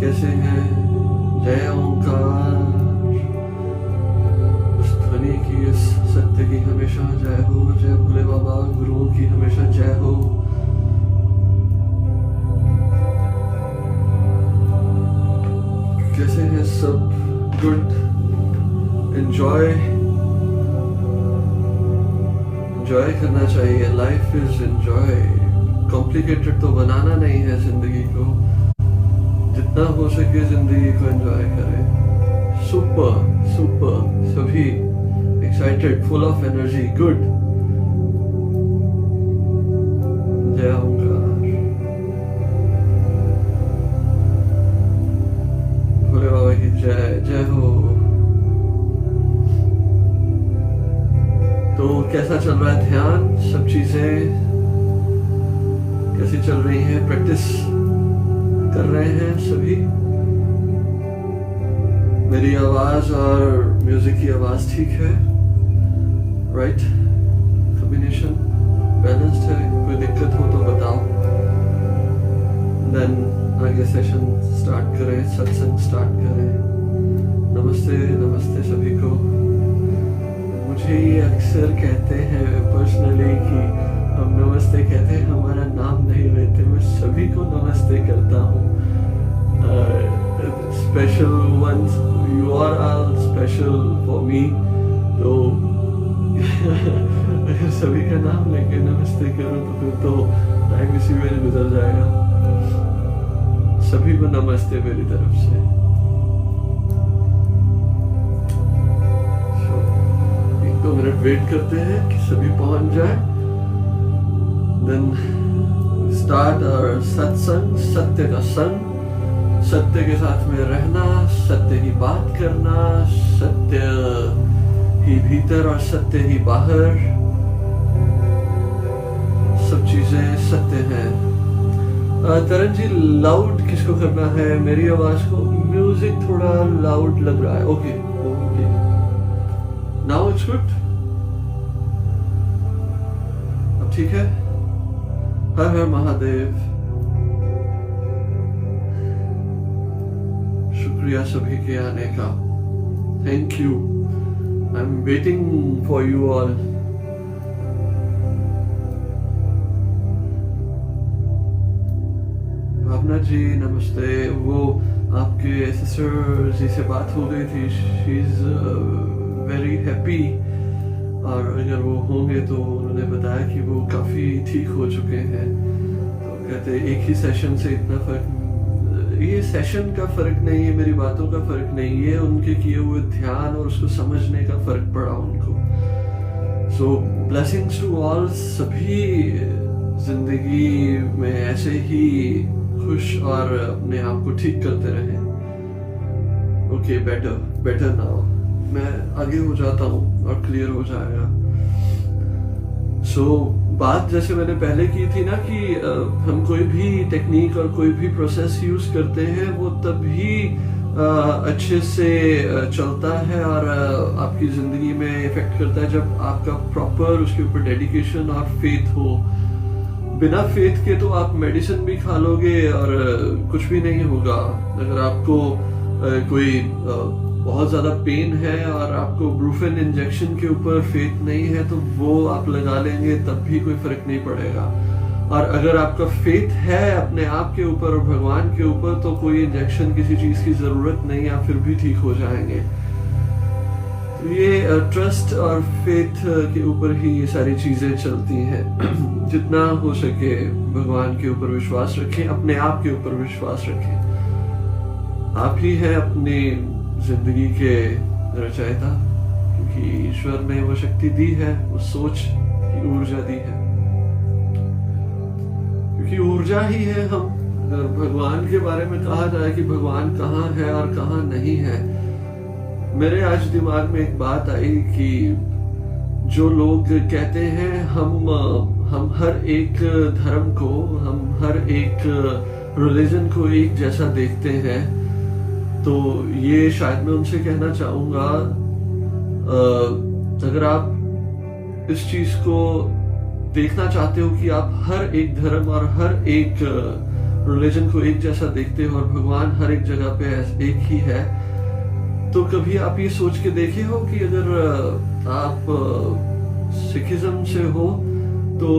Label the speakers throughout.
Speaker 1: कैसे हैं? जय ओंकार। उस ध्वनि की, इस सत्य की हमेशा जय हो। जय भोले बाबा, गुरुओं की हमेशा जय हो। कैसे हैं सब? गुड। एंजॉय करना चाहिए। Life is enjoy. कॉम्प्लिकेटेड तो बनाना नहीं है जिंदगी को। जितना हो सके जिंदगी को एंजॉय करें। Super super. सभी excited, full of energy. Good. जय ओंकार। भोले बाबा की जय। जय हो। तो कैसा चल रहा है ध्यान? सब चीजें कैसी चल रही हैं? प्रैक्टिस कर रहे हैं सभी? मेरी आवाज और म्यूजिक की आवाज ठीक है? राइट? कॉम्बिनेशन बैलेंस्ड है? कोई दिक्कत हो तो बताओ। देन आगे सेशन स्टार्ट करें, सत्संग स्टार्ट करें। नमस्ते नमस्ते सभी को। मुझे ये अक्सर कहते हैं पर्सनली कि हम नमस्ते कहते हैं, हमारा नाम नहीं लेते। मैं सभी को नमस्ते करता हूँ। Special ones, you are all special for me. तो अगर सभी का नाम लेके नमस्ते करूँ तो फिर तो टाइम इसी में गुजर जाएगा। सभी को नमस्ते मेरी तरफ से। तो 2 मिनट वेट करते हैं कि सभी पहुंच जाए। देन स्टार्ट और सत्संग। सत्य का संग, सत्य के साथ में रहना, सत्य की बात करना, सत्य ही भीतर और सत्य ही बाहर। सब चीजें सत्य हैं। तरन जी, लाउड किसको करना है? मेरी आवाज को? म्यूजिक थोड़ा लाउड लग रहा है। Okay okay, now it's good. अब ठीक है? हर हर महादेव। शुक्रिया सभी के आने का। Thank you. I am waiting for you all. Bhavna ji नमस्ते। वो आपके सिस्टर जी से बात हो गई थी। She is very happy. और अगर वो होंगे तो उन्होंने बताया कि वो काफ़ी ठीक हो चुके हैं। तो कहते एक ही सेशन से इतना फर्क, ये सेशन का फर्क नहीं है, मेरी बातों का फर्क नहीं है, उनके किए हुए ध्यान और उसको समझने का फर्क पड़ा उनको। सो ब्लेसिंग्स टू ऑल। सभी जिंदगी में ऐसे ही खुश और अपने आप को ठीक करते रहें। Okay, better now. मैं आगे हो जाता हूँ और क्लियर हो जाएगा। बात जैसे मैंने पहले की थी ना कि हम कोई भी टेक्निक और कोई भी प्रोसेस यूज करते हैं वो तभी अच्छे से चलता है और आपकी जिंदगी में इफेक्ट करता है जब आपका प्रॉपर उसके ऊपर डेडिकेशन और फेथ हो। बिना फेथ के तो आप मेडिसिन भी खा लोगे और कुछ भी नहीं होगा। अगर आपको कोई बहुत ज्यादा पेन है और आपको ब्रूफेन इंजेक्शन के ऊपर फेथ नहीं है तो वो आप लगा लेंगे तब भी कोई फर्क नहीं पड़ेगा। और अगर आपका फेथ है अपने आप के ऊपर और भगवान के ऊपर तो कोई इंजेक्शन किसी चीज की जरूरत नहीं, आप फिर भी ठीक हो जाएंगे। तो ये ट्रस्ट और फेथ के ऊपर ही ये सारी चीजें चलती हैं। जितना हो सके भगवान के ऊपर विश्वास रखें, अपने आप के ऊपर विश्वास रखें। आप ही हैं अपनी जिंदगी के रचयिता, क्योंकि ईश्वर ने वो शक्ति दी है, वो सोच की ऊर्जा दी है। क्योंकि ऊर्जा ही है हम। अगर भगवान के बारे में कहा जाए कि भगवान कहाँ है और कहाँ नहीं है, मेरे आज दिमाग में एक बात आई कि जो लोग कहते हैं हम हर एक धर्म को, हम हर एक रिलीजन को एक जैसा देखते हैं, तो ये शायद मैं उनसे कहना चाहूंगा, अगर आप इस चीज को देखना चाहते हो कि आप हर एक धर्म और हर एक रिलीजन को एक जैसा देखते हो और भगवान हर एक जगह पे एक ही है, तो कभी आप ये सोच के देखे हो कि अगर आप सिखिज्म से हो तो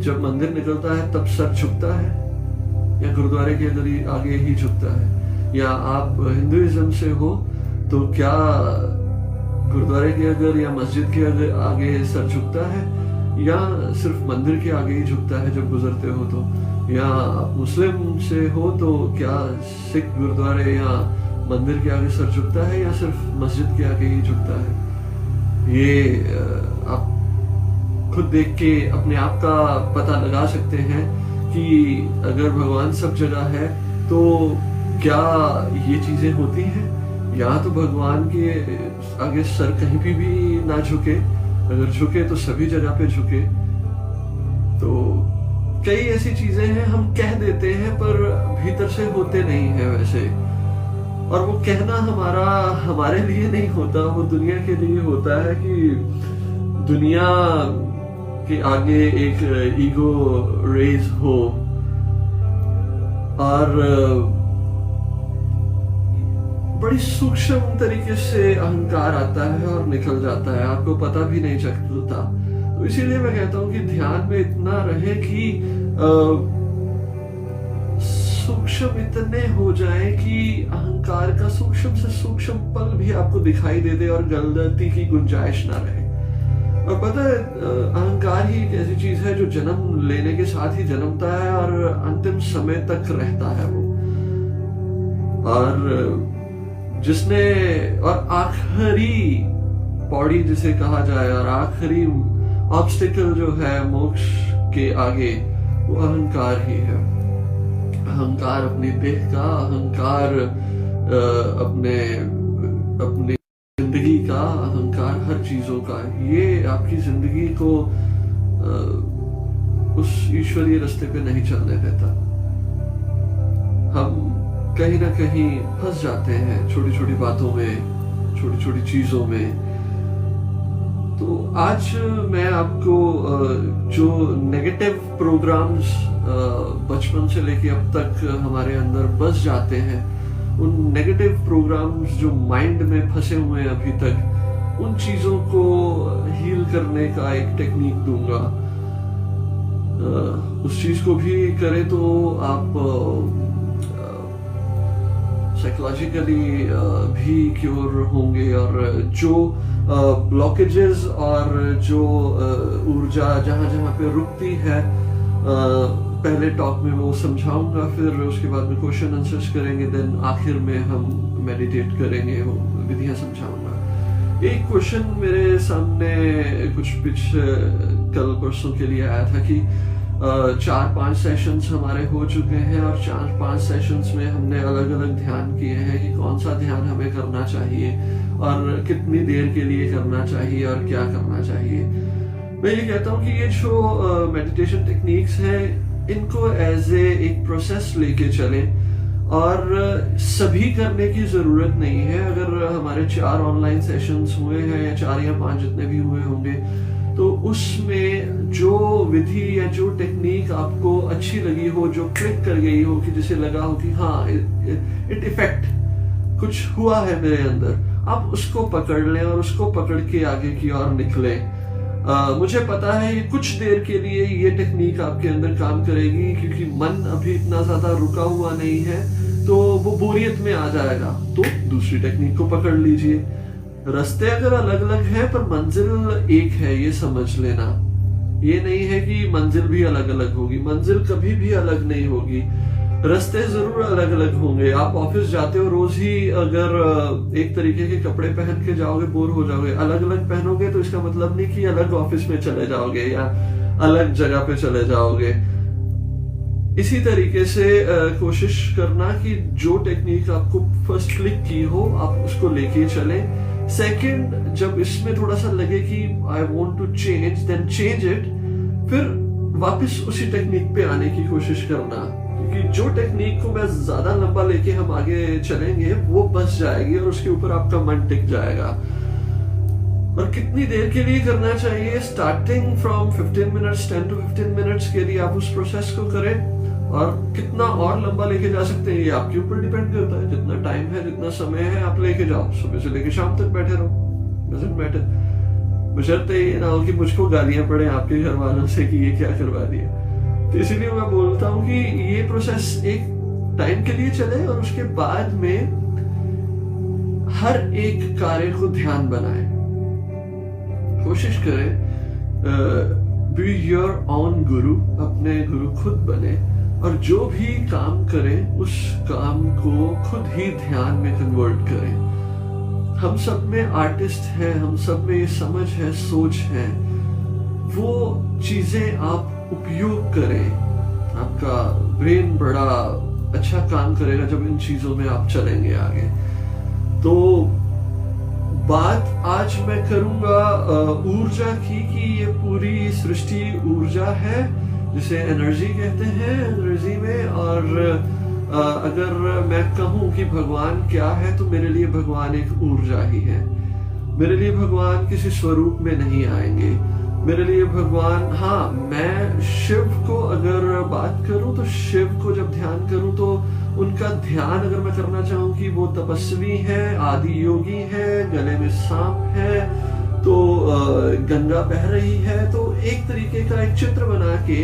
Speaker 1: जब मंदिर निकलता है तब सर झुकता है, या गुरुद्वारे के अंदर आगे ही झुकता है? या आप हिंदुइज्म से हो तो क्या गुरुद्वारे के अगर या मस्जिद के अगर आगे सर झुकता है, या सिर्फ मंदिर के आगे ही झुकता है जब गुजरते हो तो? या आप मुस्लिम से हो तो क्या सिख गुरुद्वारे या मंदिर के आगे सर झुकता है, या सिर्फ मस्जिद के आगे ही झुकता है? ये आप खुद देख के अपने आप का पता लगा सकते हैं कि अगर भगवान सब जगह है तो क्या ये चीजें होती हैं? या तो भगवान के आगे सर कहीं भी ना झुके, अगर झुके तो सभी जगह पे झुके। तो कई ऐसी चीजें हैं हम कह देते हैं पर भीतर से होते नहीं है वैसे, और वो कहना हमारे लिए नहीं होता, वो दुनिया के लिए होता है कि दुनिया के आगे एक ईगो रेज हो और बड़ी सूक्ष्म तरीके से अहंकार आता है और निकल जाता है, आपको पता भी नहीं चलता। तो इसीलिए मैं कहता हूं कि ध्यान में इतना रहे कि सूक्ष्म इतने हो जाए कि अहंकार का सूक्ष्म से सूक्ष्म पल भी आपको दिखाई दे दे और गलती की गुंजाइश ना रहे। और पता है, अहंकार ही एक ऐसी चीज है जो जन्म लेने के साथ ही जन्मता है और अंतिम समय तक रहता है वो। और जिसने और आखिरी पौड़ी जिसे कहा जाए और आखिरी ऑब्स्टिकल जो है मोक्ष के आगे, वो अहंकार ही है। अहंकार अपनी देह का, अहंकार अपने जिंदगी का, अहंकार हर चीजों का। ये आपकी जिंदगी को उस ईश्वरीय रास्ते पे नहीं चलने देता। हम कहीं ना कहीं फंस जाते हैं छोटी छोटी बातों में, छोटी छोटी चीजों में। तो आज मैं आपको जो नेगेटिव प्रोग्राम्स बचपन से लेके अब तक हमारे अंदर बस जाते हैं, उन नेगेटिव प्रोग्राम्स जो माइंड में फंसे हुए हैं अभी तक, उन चीजों को हील करने का एक टेक्निक दूंगा। उस चीज को भी करें तो आप साइकोलॉजिकली भी क्योर होंगे, और जो ब्लॉकेजेस और जो ऊर्जा जहां जहां पे रुकती है, पहले टॉक में वो समझाऊंगा, फिर उसके बाद में क्वेश्चन आंसर्स करेंगे, देन आखिर में हम मेडिटेट करेंगे, विधियां समझाऊंगा। एक क्वेश्चन मेरे सामने कुछ कल परसों के लिए आया था कि 4-5 सेशंस हमारे हो चुके हैं और 4-5 सेशंस में हमने अलग अलग ध्यान किए हैं कि कौन सा ध्यान हमें करना चाहिए और कितनी देर के लिए करना चाहिए और क्या करना चाहिए। मैं ये कहता हूँ कि ये जो मेडिटेशन टेक्निक्स हैं, इनको एज एक प्रोसेस लेके चलें, और सभी करने की जरूरत नहीं है। अगर हमारे 4 ऑनलाइन सेशंस हुए हैं या 4 या 5 जितने भी हुए होंगे, तो उसमें जो विधि या जो टेक्निक आपको अच्छी लगी हो, जो क्लिक कर गई हो, कि जिसे लगा हो कि हाँ इट इफेक्ट कुछ हुआ है मेरे अंदर, आप उसको पकड़ लें और उसको पकड़ के आगे की ओर निकले। मुझे पता है ये कुछ देर के लिए ये टेक्निक आपके अंदर काम करेगी, क्योंकि मन अभी इतना ज्यादा रुका हुआ नहीं है, तो वो बोरियत में आ जाएगा। तो दूसरी टेक्निक को पकड़ लीजिए। रास्ते अगर अलग अलग हैं पर मंजिल एक है, ये समझ लेना। ये नहीं है कि मंजिल भी अलग अलग होगी, मंजिल कभी भी अलग नहीं होगी। रास्ते जरूर अलग अलग होंगे। आप ऑफिस जाते हो, रोज ही अगर एक तरीके के कपड़े पहन के जाओगे, बोर हो जाओगे। अलग अलग पहनोगे तो इसका मतलब नहीं कि अलग ऑफिस में चले जाओगे या अलग जगह पे चले जाओगे। इसी तरीके से कोशिश करना कि जो टेक्निक आपको फर्स्ट क्लिक की हो, आप उसको लेके चले। सेकंड, जब इसमें थोड़ा सा लगे कि I want to change, then change it. फिर वापस उसी टेक्निक पे आने की कोशिश करना, क्योंकि जो टेक्निक को मैं ज्यादा लंबा लेके हम आगे चलेंगे वो बस जाएगी और उसके ऊपर आपका मन टिक जाएगा। और कितनी देर के लिए करना चाहिए? Starting from 15 minutes, 10 to 15 minutes के लिए आप उस प्रोसेस को करें। और कितना और लंबा लेके जा सकते हैं ये आपके ऊपर डिपेंड करता है। जितना टाइम है, जितना समय है, आप लेके जाओ, सुबह से लेके शाम तक बैठे रहो, डजंट मैटर। बशर्ते ये ना हो कि मुझको गालियां पड़े आपके घर वालों से कि ये क्या करवा दिया। तो इसीलिए मैं बोलता हूँ कि ये प्रोसेस एक टाइम के लिए चले और उसके बाद में हर एक कार्य को ध्यान बनाए। कोशिश करें बी योर ओन गुरु, अपने गुरु खुद बने और जो भी काम करें उस काम को खुद ही ध्यान में कन्वर्ट करें। हम सब में आर्टिस्ट हैं, हम सब में ये समझ है, सोच है, वो चीजें आप उपयोग करें। आपका ब्रेन बड़ा अच्छा काम करेगा जब इन चीजों में आप चलेंगे आगे। तो बात आज मैं करूंगा ऊर्जा की, कि ये पूरी सृष्टि ऊर्जा है जिसे एनर्जी कहते हैं अंग्रेजी में। और अगर मैं कहूं कि भगवान क्या है, तो मेरे लिए भगवान एक ऊर्जा ही है। मेरे लिए भगवान किसी स्वरूप में नहीं आएंगे। मेरे लिए भगवान, हाँ, मैं शिव को अगर बात करूं तो शिव को जब ध्यान करूं तो उनका ध्यान अगर मैं करना चाहूं कि वो तपस्वी है, आदि योगी है, गले में सांप है, तो गंगा बह रही है, तो एक तरीके का एक चित्र बना के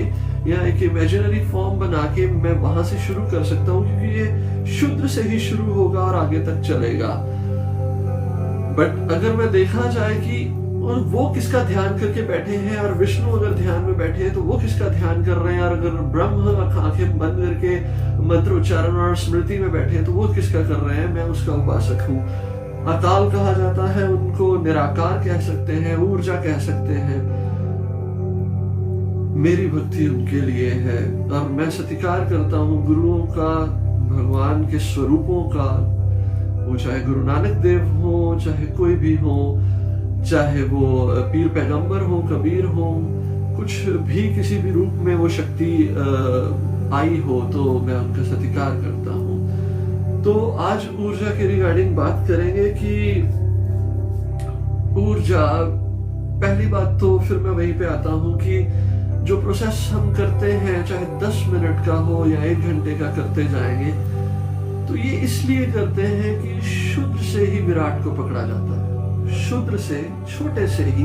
Speaker 1: या एक इमेजिनरी फॉर्म बना के मैं वहां से शुरू कर सकता हूँ, क्योंकि ये शुद्र से ही शुरू होगा और आगे तक चलेगा। बट अगर मैं देखा जाए कि और वो किसका ध्यान करके बैठे हैं, और विष्णु अगर ध्यान में बैठे हैं तो वो किसका ध्यान कर रहे हैं, और अगर ब्रह्म आंखें बंद करके मंत्र उच्चारण और स्मृति में बैठे हैं तो वो किसका कर रहे हैं, मैं उसका उपासक हूँ। अकाल कहा जाता है उनको, निराकार कह सकते हैं, ऊर्जा कह सकते हैं। मेरी भक्ति उनके लिए है और मैं सत्कार करता हूँ गुरुओं का, भगवान के स्वरूपों का। वो चाहे गुरु नानक देव हो, चाहे कोई भी हो, चाहे वो पीर पैगंबर हो, कबीर हो, कुछ भी किसी भी रूप में वो शक्ति आई हो, तो मैं उनका सत्कार करता हूँ। तो आज ऊर्जा के रिगार्डिंग बात करेंगे कि ऊर्जा, पहली बात तो फिर मैं वहीं पे आता हूँ कि जो प्रोसेस हम करते हैं, चाहे 10 मिनट का हो या 1 घंटे का करते जाएंगे, तो ये इसलिए करते हैं कि शुद्र से ही विराट को पकड़ा जाता है। शुद्र से, छोटे से ही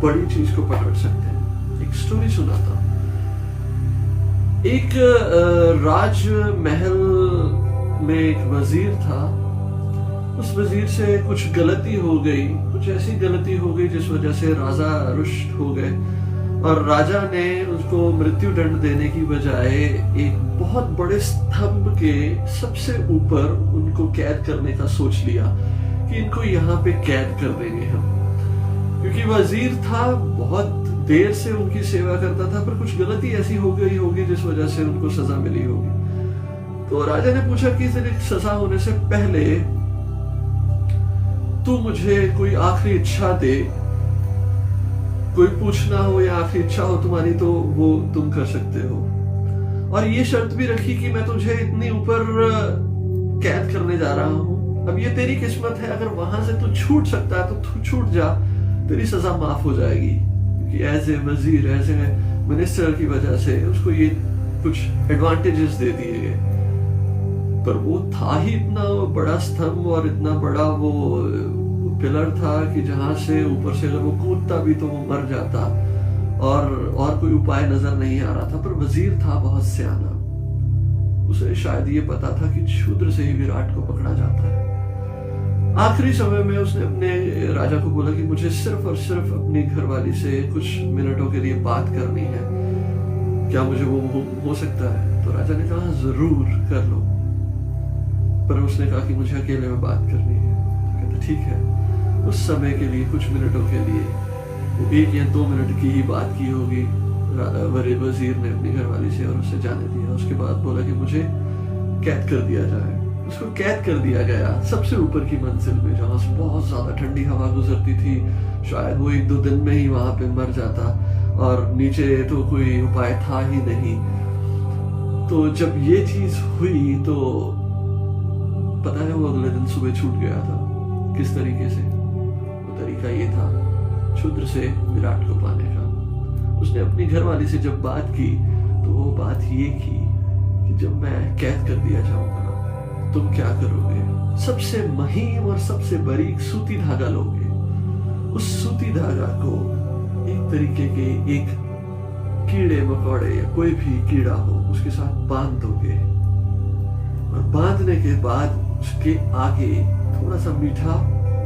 Speaker 1: बड़ी चीज को पकड़ सकते हैं। एक स्टोरी सुनाता हूं। एक राज महल में एक वजीर था। उस वजीर से कुछ गलती हो गई, कुछ ऐसी गलती हो गई जिस वजह से राजा रुष्ट हो गए और राजा ने उसको मृत्यु दंड देने की बजाय एक बहुत बड़े स्तंभ के सबसे ऊपर उनको कैद करने का सोच लिया कि इनको यहाँ पे कैद कर देंगे हम। क्योंकि वजीर था, बहुत देर से उनकी सेवा करता था, पर कुछ गलती ऐसी हो गई होगी जिस वजह से उनको सजा मिली होगी। तो राजा ने पूछा कि तेरी सजा होने से पहले तू मुझे कोई आखिरी इच्छा दे, कोई पूछना हो या आखिरी इच्छा हो तुम्हारी तो वो तुम कर सकते हो। और ये शर्त भी रखी कि मैं तुझे इतनी ऊपर कैद करने जा रहा हूं, अब ये तेरी किस्मत है, अगर वहां से तू छूट सकता है तो तू छूट जा, तेरी सजा माफ हो जाएगी। क्योंकि एज ए वजीर, एज ए मिनिस्टर की वजह से उसको ये कुछ एडवांटेजेस दे दिए गए। पर वो था ही इतना बड़ा स्तंभ और इतना बड़ा वो पिलर था कि जहां से ऊपर से अगर वो कूदता भी तो वो मर जाता, और कोई उपाय नजर नहीं आ रहा था। पर वजीर था बहुत सियाना, उसे शायद ये पता था कि शूद्र से ही विराट को पकड़ा जाता है। आखिरी समय में उसने अपने राजा को बोला कि मुझे सिर्फ और सिर्फ अपनी घरवाली से कुछ मिनटों के लिए बात करनी है, क्या मुझे वो हो सकता है? तो राजा ने कहा जरूर कर लो, पर उसने कहा कि मुझे अकेले में बात करनी है। तो कहते ठीक है। उस समय के लिए, कुछ मिनटों के लिए, 1 या 2 मिनट की ही बात की होगी वजीर ने अपनी घरवाली से, और उसे जाने दिया। उसके बाद बोला कि मुझे कैद कर दिया जाए। उसको कैद कर दिया गया सबसे ऊपर की मंजिल में, जहां से बहुत ज्यादा ठंडी हवा गुजरती थी। शायद वो 1-2 दिन में ही वहां पे मर जाता, और नीचे तो कोई उपाय था ही नहीं। तो जब ये चीज हुई तो पता है वो अगले दिन सुबह छूट गया था। किस तरीके से? वो तरीका ये था क्षुद्र से विराट को पाने का। उसने अपनी घरवाली से जब बात की तो वो बात ये की जब मैं कैद कर दिया जाऊंगा तुम क्या करोगे? सबसे महीन और सबसे बारीक सूती धागा लोगे। उस सूती धागा को एक तरीके के एक कीड़े मकोड़े या कोई भी कीड़ा हो उसके साथ बांध दोगे, और बांधने के बाद उसके आगे थोड़ा सा मीठा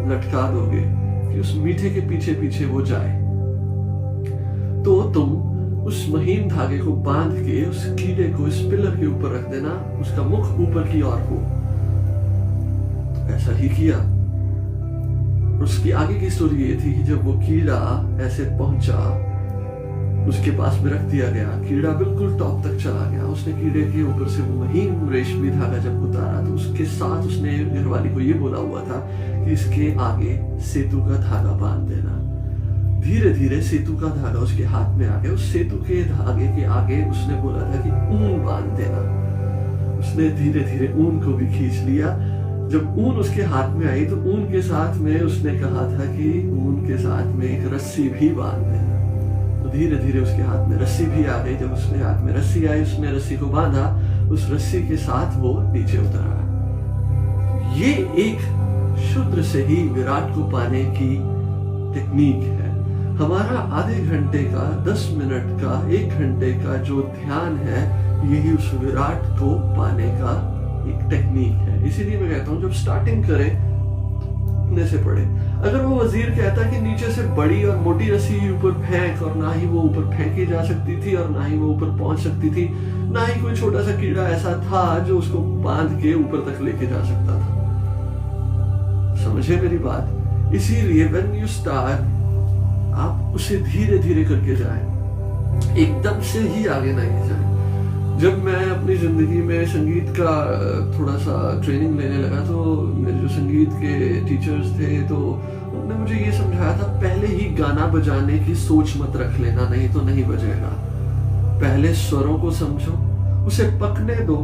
Speaker 1: लटका दोगे कि उस मीठे के पीछे पीछे वो जाए। तो तुम उस महीन धागे को बांध के उस कीड़े को इस पिलर के ऊपर रख देना, उसका मुख ऊपर की ओर हो। तो ऐसा ही किया। उसकी आगे की स्टोरी ये थी कि जब वो कीड़ा ऐसे पहुंचा, उसके पास में रख दिया गया, कीड़ा बिल्कुल टॉप तक चला गया। उसने कीड़े के ऊपर से वो महीन रेशमी धागा जब उतारा तो उसके साथ उसने घरवाली को ये बोला हुआ था कि इसके आगे सेतु का धागा बांध देना। धीरे धीरे सेतु का धागा उसके हाथ में आ गया। उस सेतु के धागे के आगे उसने बोला था कि ऊन बांध देना। उसने धीरे धीरे ऊन को भी खींच लिया। जब ऊन उसके हाथ में आई तो ऊन के साथ में उसने कहा था कि ऊन के साथ में एक रस्सी भी बांध देना। तो धीरे धीरे उसके हाथ में रस्सी भी आ गई। जब उसके हाथ में रस्सी आई, उसने रस्सी को बांधा, उस रस्सी के साथ वो नीचे उतर आया। ये एक शूद्र से ही विराट को पाने की टेक्निक है। हमारा आधे घंटे का, 10 मिनट का, 1 घंटे का जो ध्यान है, यही उस विराट को पाने का एक टेक्निक है। इसीलिए मैं कहता हूँ जब स्टार्टिंग करें अपने से पढ़े। अगर वो वजीर कहता कि नीचे से बड़ी और मोटी रस्सी ऊपर फेंक, और ना ही वो ऊपर फेंकी जा सकती थी और ना ही वो ऊपर पहुंच सकती थी, ना ही कोई छोटा सा कीड़ा ऐसा था जो उसको बांध के ऊपर तक लेके जा सकता था। समझे मेरी बात? इसीलिए व्हेन यू स्टार्ट, आप उसे धीरे धीरे करके जाएं, एकदम से ही आगे नहीं जाएं। जब मैं अपनी जिंदगी में संगीत का थोड़ा सा ट्रेनिंग लेने लगा तो मेरे जो संगीत के टीचर्स थे तो उन्होंने मुझे ये समझाया था, पहले ही गाना बजाने की सोच मत रख लेना, नहीं तो नहीं बजेगा। पहले स्वरों को समझो, उसे पकने दो।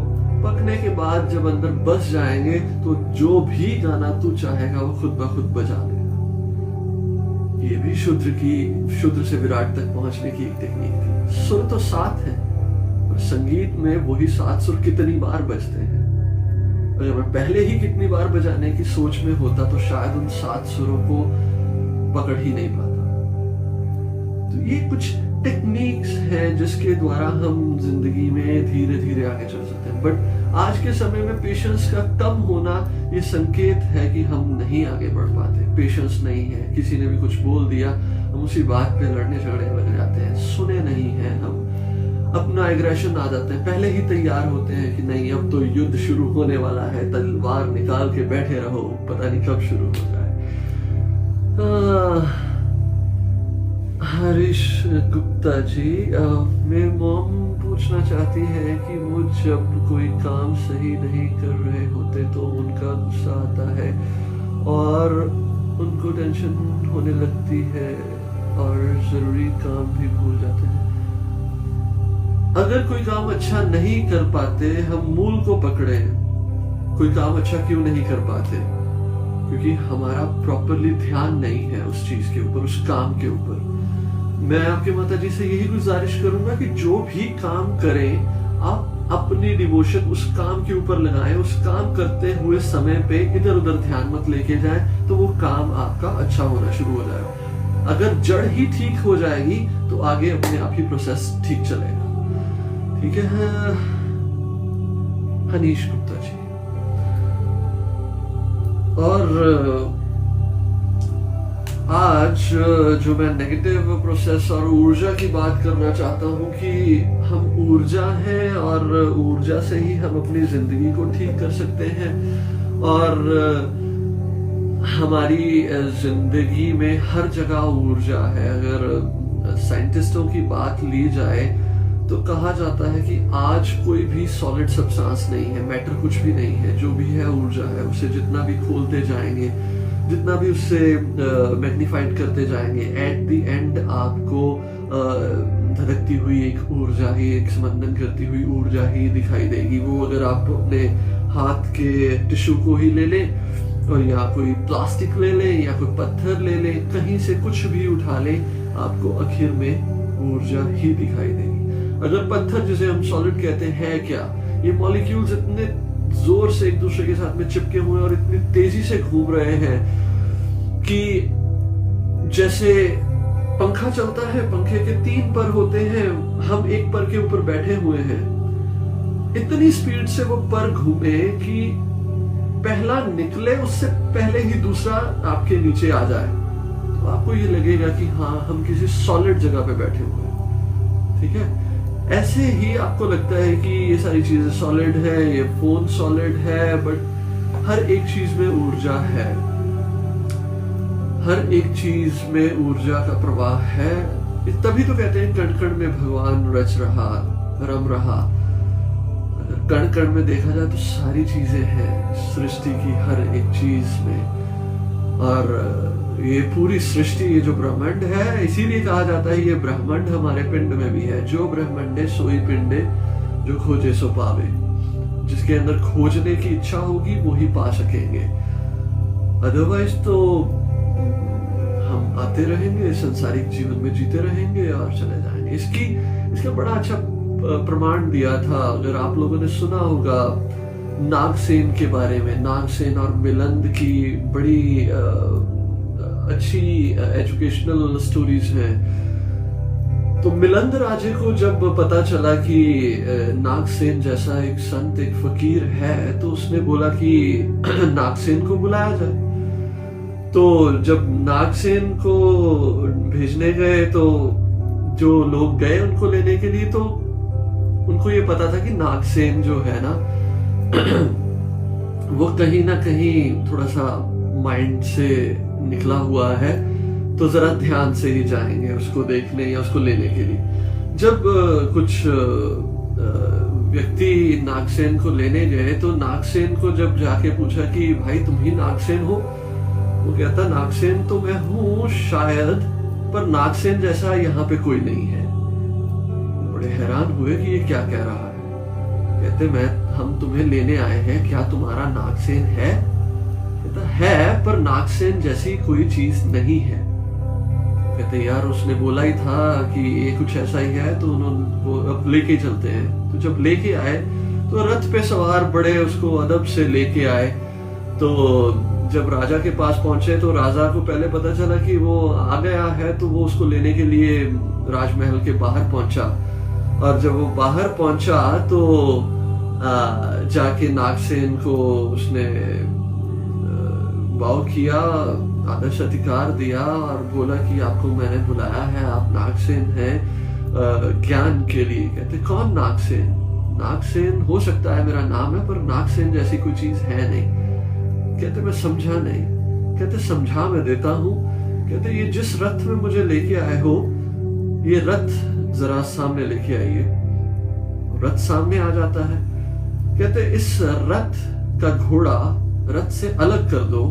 Speaker 1: पकने के बाद जब अंदर बस जाएंगे तो जो भी गाना तू चाहेगा वो खुद ब खुद बजा लेगा। ये भी शुद्र से विराट तक पहुंचने की एक टेक्निक थी। सुर तो 7 है, संगीत में वही 7 सुर कितनी बार बजते हैं। अगर मैं पहले ही कितनी बार बजाने की सोच में होता तो शायद उन 7 सुरों को पकड़ ही नहीं पाता। तो ये कुछ टेक्निक्स हैं जिसके द्वारा हम जिंदगी में धीरे धीरे आगे चल सकते हैं। बट आज के समय में पेशेंस का कम होना ये संकेत है कि हम नहीं आगे बढ़ पाते। पेशेंस नहीं है, किसी ने भी कुछ बोल दिया हम उसी बात पे लड़ने झगड़ने लग जाते हैं। सुने नहीं है हम, अपना एग्रेशन आ जाते हैं, पहले ही तैयार होते हैं कि नहीं अब तो युद्ध शुरू होने वाला है, तलवार निकाल के बैठे रहो, पता नहीं कब शुरू हो जाए। हरीश गुप्ता जी, मेरी मॉम पूछना चाहती है कि वो जब कोई काम सही नहीं कर रहे होते तो उनका गुस्सा आता है और उनको टेंशन होने लगती है और जरूरी काम भी भूल जाते हैं। अगर कोई काम अच्छा नहीं कर पाते, हम मूल को पकड़े, कोई काम अच्छा क्यों नहीं कर पाते? क्योंकि हमारा प्रॉपरली ध्यान नहीं है उस चीज के ऊपर, उस काम के ऊपर। मैं आपके माता जी से यही गुजारिश करूंगा कि जो भी काम करें आप अपनी डिवोशन उस काम के ऊपर लगाएं। उस काम करते हुए समय पे इधर उधर ध्यान मत लेके जाएं, तो वो काम आपका अच्छा होना शुरू हो जाएगा। अगर जड़ ही ठीक हो जाएगी तो आगे अपने आप ही प्रोसेस ठीक चलेगा। ठीक है हनीश गुप्ता जी। और आज जो मैं नेगेटिव प्रोसेस और ऊर्जा की बात करना चाहता हूँ कि हम ऊर्जा हैं और ऊर्जा से ही हम अपनी जिंदगी को ठीक कर सकते हैं। और हमारी जिंदगी में हर जगह ऊर्जा है। अगर साइंटिस्टों की बात ली जाए तो कहा जाता है कि आज कोई भी सॉलिड सब्सटेंस नहीं है, मैटर कुछ भी नहीं है, जो भी है ऊर्जा है। उसे जितना भी खोलते जाएंगे, जितना भी उससे मैग्नीफाइड करते जाएंगे, एट द एंड आपको धड़कती हुई एक ऊर्जा ही, एक स्पंदन करती हुई ऊर्जा ही दिखाई देगी। वो अगर आप अपने हाथ के टिश्यू को ही ले लें और या कोई प्लास्टिक ले लें या कोई पत्थर ले लें, कहीं से कुछ भी उठा लें, आपको आखिर में ऊर्जा ही दिखाई देगी। अगर पत्थर जिसे हम सॉलिड कहते हैं क्या, ये मॉलिक्यूल्स इतने जोर से एक दूसरे के साथ में चिपके हुए और इतनी तेजी से घूम रहे हैं कि जैसे पंखा चलता है, पंखे के 3 पर होते हैं, हम एक पर के ऊपर बैठे हुए हैं। इतनी स्पीड से वो पर घूमे कि पहला निकले उससे पहले ही दूसरा आपके नीचे आ जाए, तो आपको ये लगेगा कि हाँ, हम किसी सॉलिड जगह पे बैठे हुए हैं। ठीक है, ऐसे ही आपको लगता है कि ये सारी चीजें सॉलिड है, ये फोन सॉलिड है, बट हर एक चीज में ऊर्जा है, हर एक चीज में ऊर्जा का प्रवाह है। तभी तो कहते हैं कण कण में भगवान रच रहा, रम रहा। अगर कण कण में देखा जाए तो सारी चीजें हैं सृष्टि की, हर एक चीज में। और ये पूरी सृष्टि, ये जो ब्रह्मांड है, इसीलिए कहा जाता है ये ब्रह्मांड हमारे पिंड में भी है। जो ब्रह्मांडे सोई पिंडे, जो खोजे सो पावे। जिसके अंदर खोजने की इच्छा होगी वो ही पा सकेंगे, अदरवाइज तो हम आते रहेंगे, संसारिक जीवन में जीते रहेंगे और चले जाएंगे। इसका बड़ा अच्छा प्रमाण दिया था, अगर आप लोगों ने सुना होगा नागसेन के बारे में। नागसेन और मिलंद की बड़ी अच्छी एजुकेशनल स्टोरीज हैं। तो मिलंद राजे को जब पता चला कि नागसेन जैसा एक संत, एक फकीर है, तो उसने बोला कि नागसेन को बुलाया जाए। तो जब नागसेन को भेजने गए तो जो लोग गए उनको लेने के लिए, तो उनको ये पता था कि नागसेन जो है ना वो कहीं ना कहीं थोड़ा सा माइंड से निकला हुआ है, तो जरा ध्यान से ही जाएंगे उसको देखने या उसको लेने के लिए। जब कुछ व्यक्ति नागसेन को लेने गए तो नागसेन को जब जाके पूछा कि भाई तुम ही नागसेन हो, वो कहता नागसेन तो मैं हूं शायद, पर नागसेन जैसा यहाँ पे कोई नहीं है। बड़े हैरान हुए कि ये क्या कह रहा है। कहते हम तुम्हें लेने आए हैं, क्या तुम्हारा नागसेन है? कहता है, पर नागसेन जैसी कोई चीज नहीं है। कहते यार उसने बोला ही था कि ये कुछ ऐसा ही है, तो उन्होंने वो अब लेके चलते हैं। तो जब लेके आए तो रथ पे सवार बड़े उसको अदब से लेके आए। तो जब राजा के पास पहुंचे तो राजा को पहले पता चला कि वो आ गया है, तो वो उसको लेने के लिए राजमहल के बाहर पहुंचा। और जब वो बाहर पहुंचा तो जाके नागसेन को उसने भाव किया, आदर सत्कार दिया और बोला कि आपको मैंने बुलाया है, आप नागसेन हैं ज्ञान के लिए। कहते कौन नागसेन? नागसेन हो सकता है मेरा नाम है, पर नागसेन जैसी कोई चीज है नहीं। कहते मैं समझा नहीं। कहते समझा मैं देता हूं। कहते ये जिस रथ में मुझे लेके आए हो, ये रथ जरा सामने लेके आइए। रथ सामने आ जाता है। कहते इस रथ का घोड़ा रथ से अलग कर दो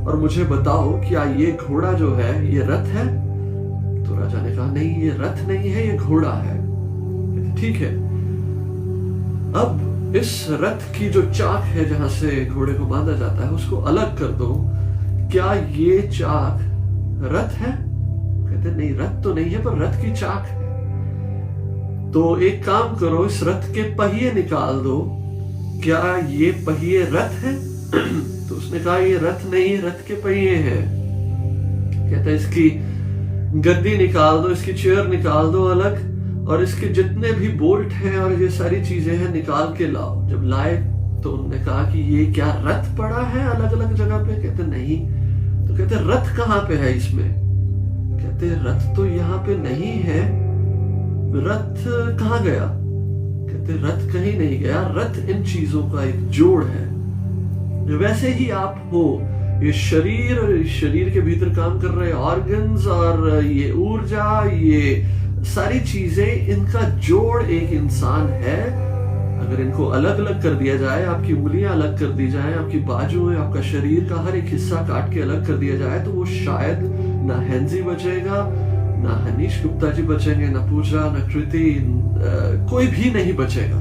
Speaker 1: और मुझे बताओ क्या ये घोड़ा जो है ये रथ है? तो राजा ने कहा नहीं, ये रथ नहीं है, ये घोड़ा है। ठीक है, अब इस रथ की जो चाक है जहां से घोड़े को बांधा जाता है उसको अलग कर दो, क्या ये चाक रथ है? कहते नहीं, रथ तो नहीं है, पर रथ की चाक है। तो एक काम करो, इस रथ के पहिए निकाल दो, क्या ये पहिए रथ है? तो उसने कहा ये रथ नहीं, रथ के पहिए हैं। कहता है इसकी गद्दी निकाल दो, इसकी चेयर निकाल दो अलग, और इसके जितने भी बोल्ट हैं और ये सारी चीजें हैं निकाल के लाओ। जब लाए तो उन्होंने कहा कि ये क्या रथ पड़ा है अलग अलग जगह पे? कहते नहीं। तो कहते रथ कहाँ पे है इसमें? कहते रथ तो यहाँ पे नहीं है, रथ कहाँ गया? कहते रथ कहीं नहीं गया, रथ इन चीजों का एक जोड़ है। वैसे ही आप हो, ये शरीर और शरीर के भीतर काम कर रहे ऑर्गन्स और ये ऊर्जा, ये सारी चीजें, इनका जोड़ एक इंसान है। अगर इनको अलग अलग कर दिया जाए, आपकी उंगलियां अलग कर दी जाए, आपकी बाजुएं, आपका शरीर का हर एक हिस्सा काट के अलग कर दिया जाए, तो वो शायद ना हैंजी बचेगा, ना हनीश गुप्ता जी बचेंगे, ना पूजा, ना कृति, कोई भी नहीं बचेगा।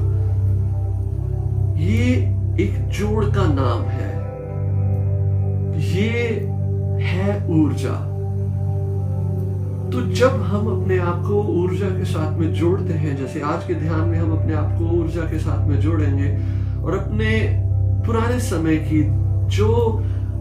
Speaker 1: ये एक जोड़ का नाम है, ये है ऊर्जा। तो जब हम अपने आप को ऊर्जा के साथ में जोड़ते हैं, जैसे आज के ध्यान में हम अपने आप को ऊर्जा के साथ में जोड़ेंगे और अपने पुराने समय की जो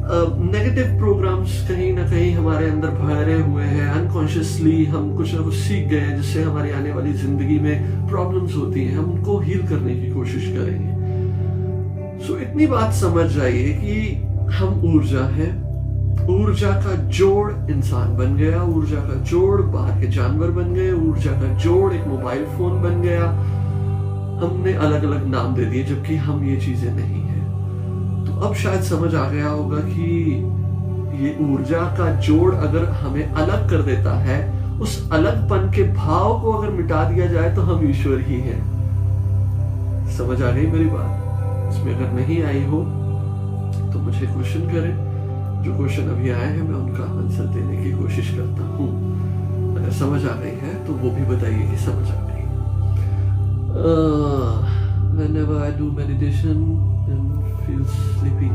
Speaker 1: नेगेटिव प्रोग्राम्स कहीं ना कहीं हमारे अंदर भरे हुए हैं, अनकॉन्शियसली हम कुछ ना कुछ सीख गए हैं जिससे हमारी आने वाली जिंदगी में प्रॉब्लम्स होती हैं, हम उनको हील करने की कोशिश करेंगे। सो इतनी बात समझ जाइए कि हम ऊर्जा है, ऊर्जा का जोड़ इंसान बन गया, ऊर्जा का जोड़ बाहर के जानवर बन गए, ऊर्जा का जोड़ एक मोबाइल फोन बन गया। हमने अलग अलग नाम दे दिए जबकि हम ये चीजें नहीं है। तो अब शायद समझ आ गया होगा कि ये ऊर्जा का जोड़ अगर हमें अलग कर देता है, उस अलगपन के भाव को अगर मिटा दिया जाए तो हम ईश्वर ही हैं। समझ आ गई मेरी बात? इसमें अगर नहीं आई हो तो मुझे क्वेश्चन करें। जो क्वेश्चन अभी आए हैं मैं उनका आंसर देने की कोशिश करता हूँ। अगर समझ आ गई है तो वो भी बताइए कि समझ आ गई। Whenever I do meditation and feel sleepy.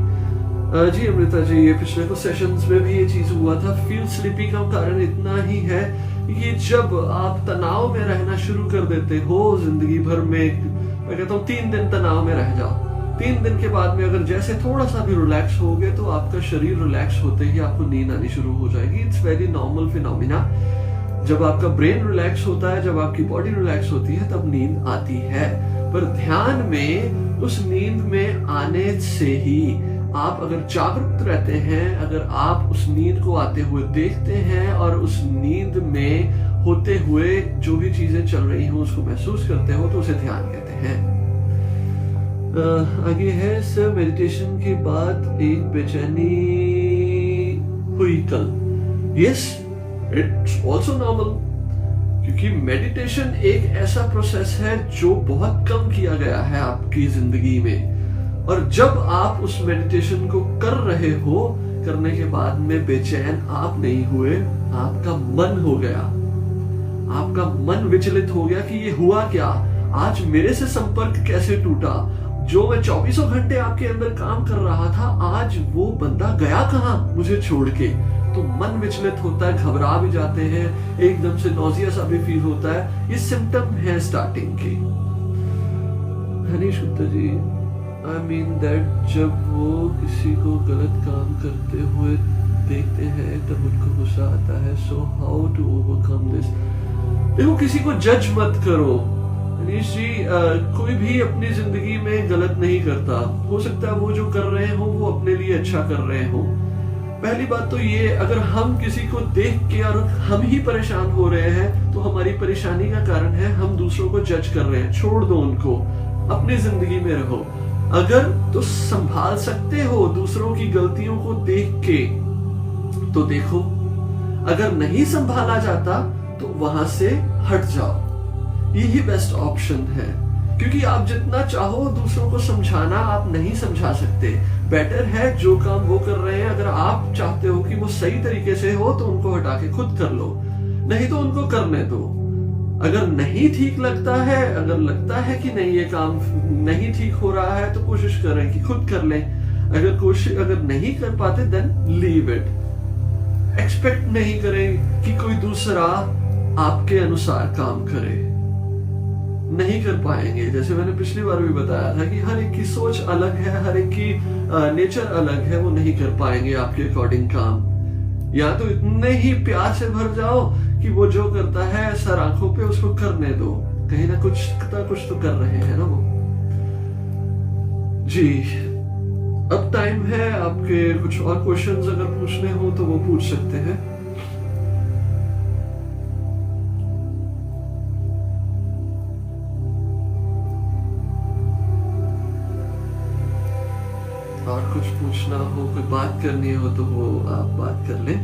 Speaker 1: जी अमृता जी, ये पिछले कुछ सेशंस में भी ये चीज हुआ था। फील स्लीपी का कारण इतना ही है कि जब आप तनाव में रहना शुरू कर देते हो जिंदगी भर में, मैं कहता हूँ 3 दिन तनाव में रह जाओ, 3 दिन के बाद में अगर जैसे थोड़ा सा भी रिलैक्स हो गए तो आपका शरीर रिलैक्स होते ही आपको नींद आनी शुरू हो जाएगी। It's very normal phenomena. जब आपका ब्रेन रिलैक्स होता है, जब आपकी बॉडी रिलैक्स होती है, तब नींद आती है। पर ध्यान में उस नींद में आने से ही आप अगर जागरूक रहते हैं, अगर आप उस नींद को आते हुए देखते हैं और उस नींद में होते हुए जो भी चीजें चल रही हो उसको महसूस करते हो, तो उसे ध्यान कहते हैं। आगे है सर, मेडिटेशन के बाद एक बेचैनी हुई कल। यस, इट्स ऑल्सो नॉर्मल, क्योंकि मेडिटेशन एक ऐसा प्रोसेस है जो बहुत कम किया गया है आपकी जिंदगी में। और जब आप उस मेडिटेशन को कर रहे हो, करने के बाद में बेचैन आप नहीं हुए, आपका मन हो गया, आपका मन विचलित हो गया कि ये हुआ क्या, आज मेरे से संपर्क कैसे टूटा, जो मैं 24 घंटे आपके अंदर काम कर रहा था, आज वो बंदा गया कहाँ मुझे छोड़ के। तो मन विचलित होता है, घबरा भी जाते हैं, एकदम से नौजिया सा भी फील होता है। ये सिम्टम है स्टार्टिंग के। Hanish Gupta ji, I mean that जब वो किसी को गलत काम करते हुए देखते हैं तब उनको गुस्सा आता है। So how to overcome this? देखो, किसी को जज मत करो मनीष जी। कोई भी अपनी जिंदगी में गलत नहीं करता। हो सकता है वो जो कर रहे हो वो अपने लिए अच्छा कर रहे हो। पहली बात तो ये, अगर हम किसी को देख के और हम ही परेशान हो रहे हैं तो हमारी परेशानी का कारण है हम दूसरों को जज कर रहे हैं। छोड़ दो उनको, अपनी जिंदगी में रहो। अगर तो संभाल सकते हो दूसरों की गलतियों को देख के तो देखो, अगर नहीं संभाला जाता तो वहां से हट जाओ। यही बेस्ट ऑप्शन है, क्योंकि आप जितना चाहो दूसरों को समझाना आप नहीं समझा सकते। बेटर है जो काम वो कर रहे हैं, अगर आप चाहते हो कि वो सही तरीके से हो तो उनको हटा के खुद कर लो, नहीं तो उनको करने दो। अगर नहीं ठीक लगता है, अगर लगता है कि नहीं ये काम नहीं ठीक हो रहा है, तो कोशिश करें कि खुद कर लें। अगर नहीं कर पाते देन लीव इट। एक्सपेक्ट नहीं करें कि कोई दूसरा आपके अनुसार काम करे, नहीं कर पाएंगे। जैसे मैंने पिछली बार भी बताया था कि हर एक की सोच अलग है, हर एक की नेचर अलग है, वो नहीं कर पाएंगे आपके अकॉर्डिंग काम। या तो इतने ही प्यार से भर जाओ कि वो जो करता है सर आंखों पे उसको करने दो, कहीं ना कुछ तो कर रहे हैं ना वो। जी, अब टाइम है आपके कुछ और क्वेश्चंस अगर पूछने हो तो वो पूछ सकते हैं। और कुछ पूछना हो, कोई बात करनी हो तो वो आप बात कर लें।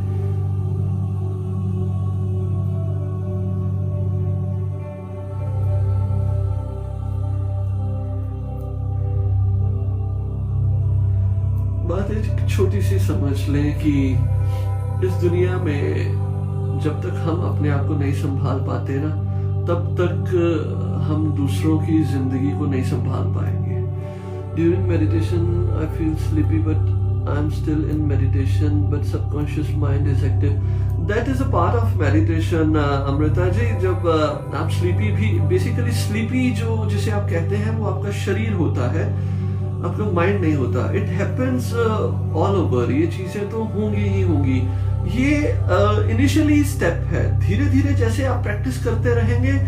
Speaker 1: बात एक छोटी सी समझ लें कि इस दुनिया में जब तक हम अपने आप को नहीं संभाल पाते ना, तब तक हम दूसरों की जिंदगी को नहीं संभाल पाएंगे। During meditation, I feel sleepy, but I'm still in meditation, but subconscious mind is active. That is a part of meditation. Amrita ji, जब आप स्लीपी भी, बेसिकली स्लीपी जो जिसे आप कहते हैं वो आपका शरीर होता है, आपका माइंड नहीं होता। इट हैपेंस ऑल ओवर, ये चीजें तो होंगी ही होंगी। ये इनिशियली स्टेप है, धीरे धीरे जैसे आप प्रैक्टिस करते रहेंगे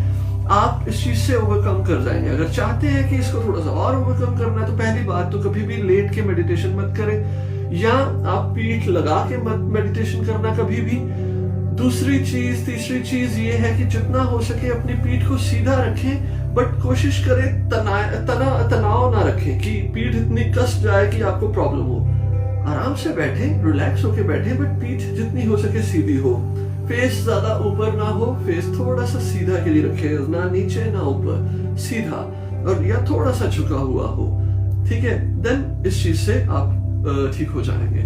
Speaker 1: आप इस चीज से ओवरकम कर जाएंगे। अगर चाहते हैं कि इसको थोड़ा सा और ओवरकम करना है तो पहली बात तो कभी भी लेट के मेडिटेशन मत करें, या आप पीठ लगा के मत मेडिटेशन करना कभी भी। दूसरी चीज, तीसरी चीज ये है कि जितना हो सके अपनी पीठ को सीधा रखें, बट कोशिश करें तनाव ना रखें कि पीठ इतनी कस जाए कि आपको प्रॉब्लम हो। आराम से बैठे, रिलैक्स होके बैठे, बट पीठ जितनी हो सके सीधी हो। फेस ज्यादा ऊपर ना हो, फेस थोड़ा सा सीधा के लिए रखे, ना नीचे ना ऊपर, सीधा, और या थोड़ा सा झुका हुआ हो, ठीक है। देन इस चीज से आप ठीक हो जाएंगे।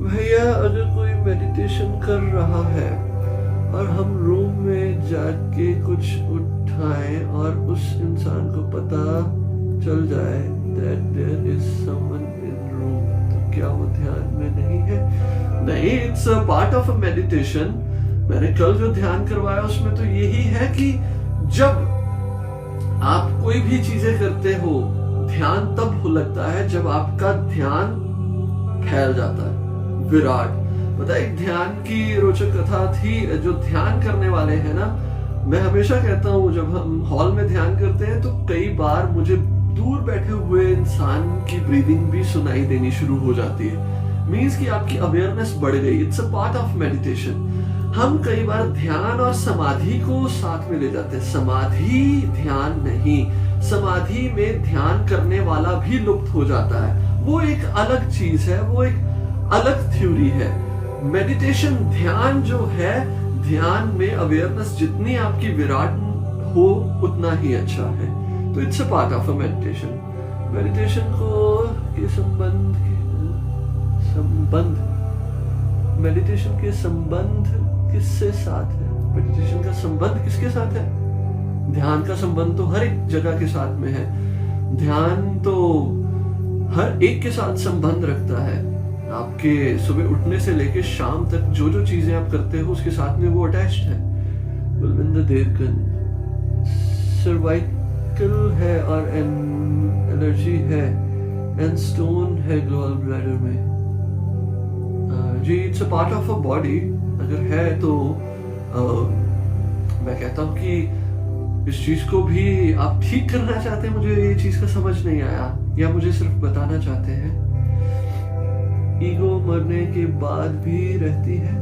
Speaker 1: भैया, अगर कोई मेडिटेशन कर रहा है और हम रूम में जाके कुछ उठाएं और उस इंसान को पता चल जाए that there is someone in room, तो क्या वो ध्यान में नहीं है? नहीं, it's a part of a meditation. मैंने कल जो ध्यान करवाया उसमें तो यही है कि जब आप कोई भी चीजें करते हो, ध्यान तब हो लगता है जब आपका ध्यान फैल जाता है, विराट। पता है, एक ध्यान की रोचक कथा थी। जो ध्यान करने वाले हैं ना, मैं हमेशा कहता हूँ जब हम हॉल में ध्यान करते हैं तो कई बार मुझे दूर बैठे हुए इंसान की ब्रीदिंग भी सुनाई देनी शुरू हो जाती है। मीन्स कि आपकी अवेयरनेस बढ़ गई। It's a part of meditation. हम कई बार ध्यान और समाधि को साथ में ले जाते हैं। समाधि ध्यान नहीं, समाधि में ध्यान करने वाला भी लुप्त हो जाता है। वो एक अलग चीज है, वो एक अलग थ्योरी है। मेडिटेशन, ध्यान जो है, ध्यान में अवेयरनेस जितनी आपकी विराट हो उतना ही अच्छा है। तो it's a part of a meditation. Meditation को के मेडिटेशन के संबंध किससे साथ है? मेडिटेशन का संबंध किसके साथ है? ध्यान का संबंध तो हर एक जगह के साथ में है। ध्यान तो हर एक के साथ संबंध रखता है। आपके सुबह उठने से लेकर शाम तक जो जो चीजें आप करते हो उसके साथ में वो अटैच्ड है। बलविंदर देवगन, सर्वाइकल है और एलर्जी है एंड स्टोन है गॉल ब्लैडर में। जी, it's a part of a body. अगर है तो मैं कहता हूँ कि इस चीज को भी आप ठीक करना चाहते हैं। मुझे ये चीज का समझ नहीं आया, या मुझे सिर्फ बताना चाहते हैं। ईगो मरने के बाद भी रहती है।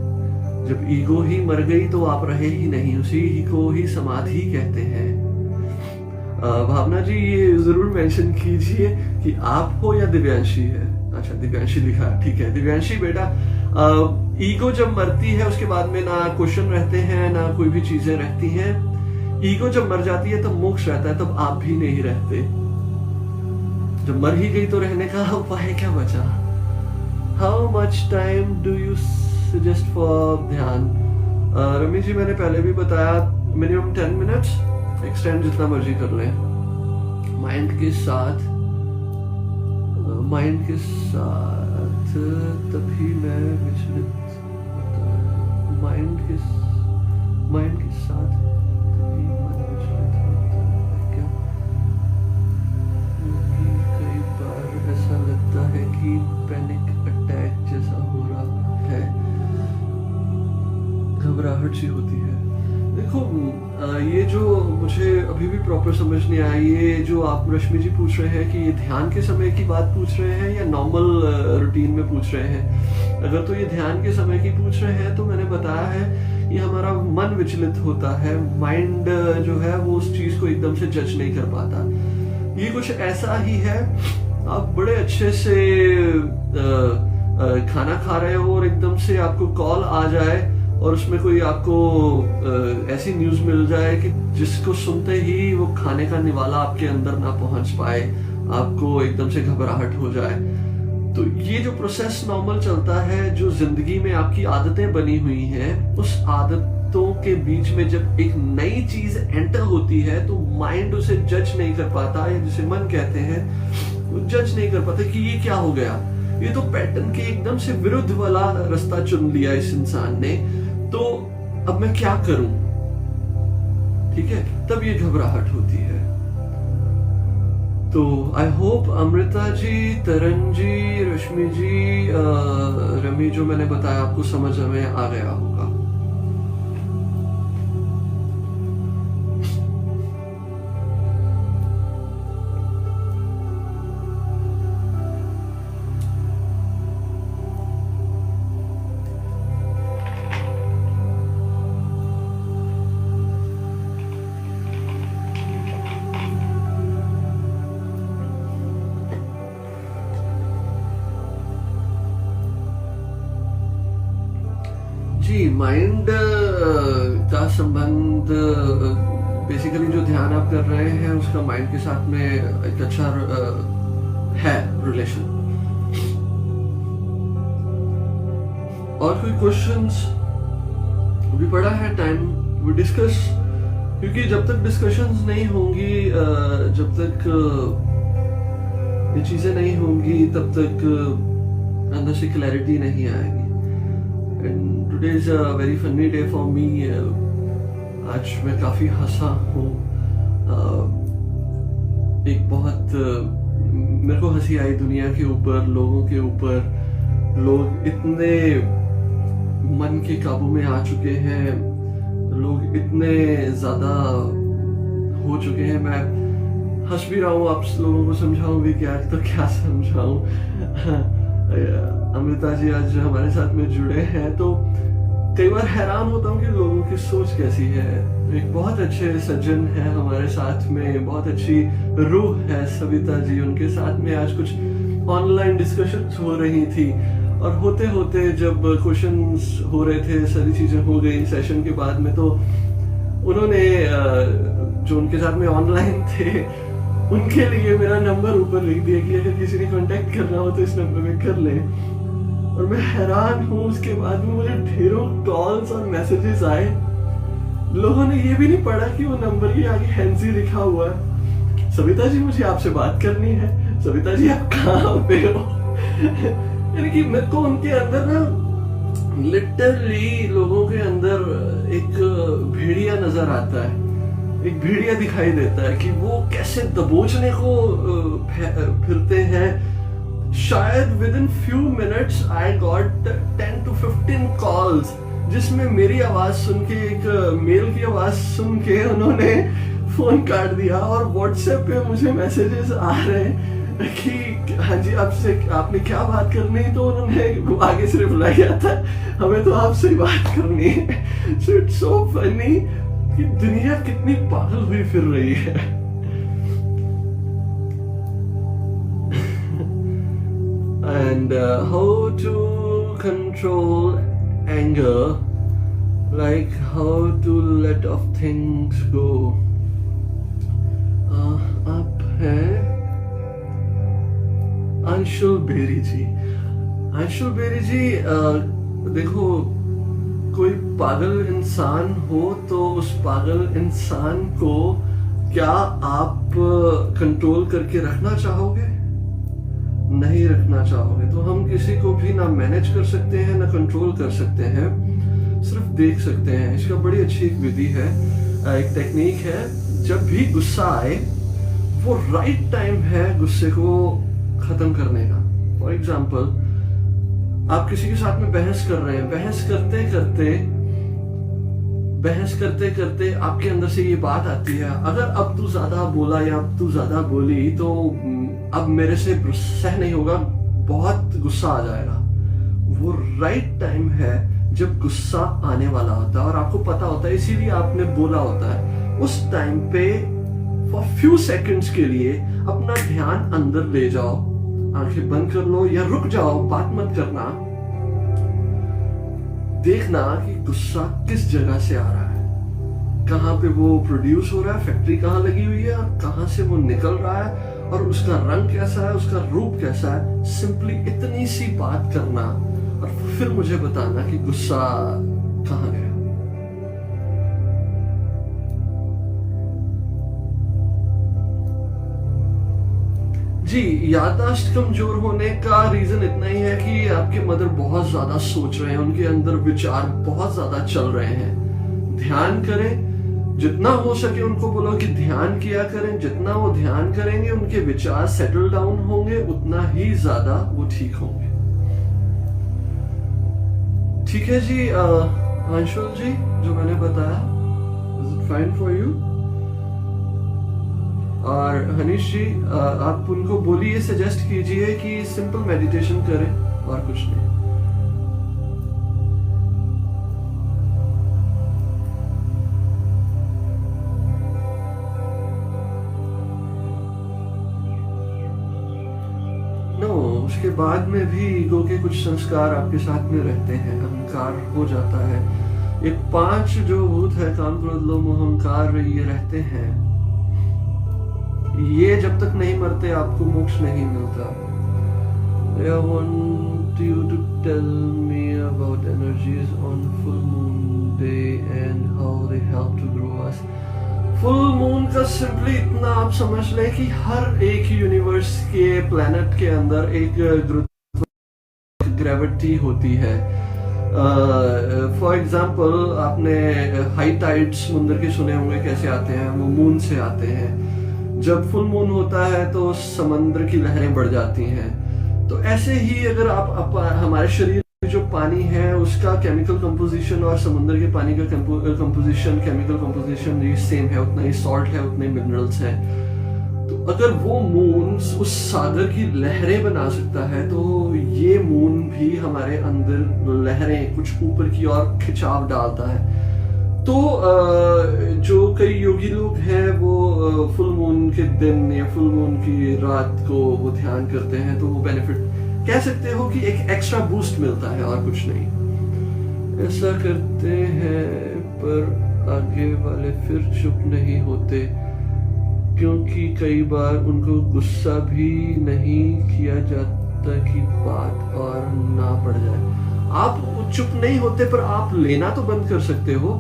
Speaker 1: जब ईगो ही मर गई तो आप रहे ही नहीं, उसी को ही समाधि कहते हैं। भावना जी, ये जरूर मेंशन कीजिए कि आप हो या दिव्यांशी है। अच्छा, दिव्यांशी लिखा, ठीक है। दिव्यांशी बेटा, ईगो जब मरती है उसके बाद में ना क्वेश्चन रहते हैं ना कोई भी चीजें रहती हैं। ईगो जब मर जाती है तब मोक्ष रहता है, तब आप भी नहीं रहते। जब मर ही गई तो रहने का उपाय क्या बचा? How much time do you suggest for ध्यान? रमेश जी, मैंने पहले भी बताया, मिनिमम 10 मिनट्स, एक्सटेंड जितना मर्जी कर लें। माइंड के साथ तभी मैं विचलित होता है। माइंड के साथ तभी मन विचलित होता है क्या? क्योंकि कई बार ऐसा लगता है कि पैनिक अटैक जैसा हो रहा है, घबराहट सी होती है। देखो, ये जो मुझे अभी भी प्रॉपर समझ नहीं आया, ये जो आप रश्मि जी पूछ रहे हैं कि ये ध्यान के समय की बात पूछ रहे हैं या नॉर्मल रूटीन में पूछ रहे हैं? अगर तो ये ध्यान के समय की पूछ रहे हैं तो मैंने बताया है, ये हमारा मन विचलित होता है। माइंड जो है वो उस चीज को एकदम से जज नहीं कर पाता। ये कुछ ऐसा ही है, आप बड़े अच्छे से खाना खा रहे हो और एकदम से आपको कॉल आ जाए और उसमें कोई आपको ऐसी न्यूज मिल जाए कि जिसको सुनते ही वो खाने का निवाला आपके अंदर ना पहुंच पाए, आपको एकदम से घबराहट हो जाए। तो ये जो प्रोसेस नॉर्मल चलता है, जो जिंदगी में आपकी आदतें बनी हुई हैं, उस आदतों के बीच में जब एक नई चीज एंटर होती है तो माइंड उसे जज नहीं कर पाता, या जिसे मन कहते हैं, वो जज नहीं कर पाता कि ये क्या हो गया। ये तो पैटर्न के एकदम से विरुद्ध वाला रास्ता चुन लिया इस इंसान ने। तो अब मैं क्या करूं, ठीक है, तब ये घबराहट होती है। तो आई होप अमृता जी, तरन जी, रश्मि जी, रमी जो मैंने बताया आपको समझ में आ गया होगा। जी, माइंड का संबंध बेसिकली जो ध्यान आप कर रहे हैं उसका माइंड के साथ में एक अच्छा है रिलेशन। और कोई क्वेश्चंस भी पड़ा है, टाइम वी डिस्कस, क्योंकि जब तक डिस्कशंस नहीं होंगी, जब तक ये चीजें नहीं होंगी, तब तक अंदर से क्लैरिटी नहीं आएगी। And today is a very funny day for me. आज मैं काफी हंसा हूँ। एक बहुत मेरे को हंसी आई दुनिया के ऊपर, लोगों के ऊपर। लोग इतने मन के काबू में आ चुके हैं, लोग इतने ज्यादा हो चुके हैं। मैं हंस भी रहा हूँ, आप लोगों को समझाऊं भी क्या, तो क्या समझाऊं। अमृता जी आज हमारे साथ में जुड़े हैं, तो कई बार हैरान होता हूँ कि लोगों की सोच कैसी है। एक बहुत अच्छे सज्जन है हमारे साथ में, बहुत अच्छी रूह है सविता जी, उनके साथ में आज कुछ ऑनलाइन डिस्कशंस हो रही थी, और होते होते जब क्वेश्चंस हो रहे थे, सारी चीजें हो गई सेशन के बाद में, तो उन्होंने जो उनके साथ में ऑनलाइन थे उनके लिए मेरा नंबर ऊपर लिख दिया कि अगर किसी ने कांटेक्ट करना हो तो इस नंबर में कर ले। और मैं हैरान हूँ, उसके बाद में मुझे ढेरों कॉल्स और मैसेजेस आए। लोगों ने ये भी नहीं पढ़ा कि वो नंबर के आगे हैंसी लिखा हुआ है, सविता जी मुझे आपसे बात करनी है, सविता जी आप कहाँ पे हो। यानी कि मेरे को उनके अंदर ना लिटरली लोगों के अंदर एक भेड़िया नजर आता है, एक भेड़िया दिखाई देता है कि वो कैसे दबोचने को फिरते हैं। शायद with in few minutes I got 10 to 15 calls, जिसमें मेरी आवाज सुन के, एक मेल की आवाज सुन के उन्होंने फोन काट दिया, और व्हाट्सएप पे मुझे मैसेजेस आ रहे हैं कि हाँ जी आपने क्या बात करनी, तो उन्होंने आगे से रिप्लाई किया था हमें तो आपसे ही बात करनी है। सो इट्स सो फनी कि दुनिया कितनी पागल हुई फिर रही है। And how to control anger, like how to let off things go. आप हैं अंशुल बेरी जी। अंशुल बेरी जी, देखो कोई पागल इंसान हो तो उस पागल इंसान को क्या आप कंट्रोल करके रखना चाहोगे? नहीं रखना चाहोगे। तो हम किसी को भी ना मैनेज कर सकते हैं ना कंट्रोल कर सकते हैं, सिर्फ देख सकते हैं। इसका बड़ी अच्छी एक विधि है, एक टेक्निक है। जब भी गुस्सा आए वो राइट टाइम है गुस्से को खत्म करने का। फॉर एग्जाम्पल, आप किसी के साथ में बहस कर रहे हैं, बहस करते करते आपके अंदर से ये बात आती है, अगर अब तू ज्यादा बोला या अब तू ज्यादा बोली तो अब मेरे से सह नहीं होगा, बहुत गुस्सा आ जाएगा। वो राइट टाइम है जब गुस्सा आने वाला होता है और आपको पता होता है, इसीलिए आपने बोला होता है। उस टाइम पे फॉर फ्यू सेकंड्स के लिए अपना ध्यान अंदर ले जाओ, आंखें बंद कर लो या रुक जाओ, बात मत करना। देखना कि गुस्सा किस जगह से आ रहा है, कहाँ पे वो प्रोड्यूस हो रहा है, फैक्ट्री कहाँ लगी हुई है, और कहाँ से वो निकल रहा है, और उसका रंग कैसा है, उसका रूप कैसा है। सिंपली इतनी सी बात करना और फिर मुझे बताना कि गुस्सा कहाँ गया। जी, याददाश्त कमजोर होने का रीजन इतना ही है कि आपके मदर बहुत ज्यादा सोच रहे हैं, उनके अंदर विचार बहुत ज्यादा चल रहे हैं। ध्यान करें, जितना हो सके उनको बोलो कि ध्यान किया करें। जितना वो ध्यान करेंगे उनके विचार सेटल डाउन होंगे, उतना ही ज्यादा वो ठीक होंगे। ठीक है जी अंशुल जी, जो मैंने बताया, is it fine for you? और हनीश जी, आप उनको बोलिए, सजेस्ट कीजिए कि सिंपल मेडिटेशन करें और कुछ नहीं। उसके बाद में भी ईगो के कुछ संस्कार आपके साथ में रहते हैं, अहंकार हो जाता है। ये 5 जो भूत है, काम, क्रोध, लोभ, मोह, अहंकार, ये रहते हैं। ये जब तक नहीं मरते आपको मोक्ष नहीं मिलता। I want you to tell me about energies on full moon day and how they help to grow us. Full moon का सिंपली इतना आप समझ लें कि हर एक यूनिवर्स के प्लैनेट के अंदर एक ग्रेविटी होती है। फॉर एग्जाम्पल, आपने हाई टाइड समुद्र के सुने होंगे, कैसे आते हैं? वो मून से आते हैं। जब फुल मून होता है तो समुद्र की लहरें बढ़ जाती हैं। तो ऐसे ही अगर आप हमारे शरीर जो पानी है उसका केमिकल कंपोजिशन और समुद्र के पानी का कंपोजिशन, केमिकल कंपोजिशन ये सेम है, उतना ही सॉल्ट है, उतने मिनरल्स हैं। तो अगर वो मून उस सागर की लहरें बना सकता है, तो ये मून भी हमारे अंदर लहरें कुछ ऊपर की ओर खिंचाव डालता है। तो जो कई योगी लोग हैं वो फुल मून के दिन या फुल मून की रात को वो ध्यान करते हैं, तो वो बेनिफिट कह सकते हो कि एक एक्स्ट्रा बूस्ट मिलता है और कुछ नहीं। ऐसा करते हैं पर आगे वाले फिर चुप नहीं होते, क्योंकि कई बार उनको गुस्सा भी नहीं किया जाता कि बात और ना पड़ जाए। आप चुप नहीं होते, पर आप लेना तो बंद कर सकते हो।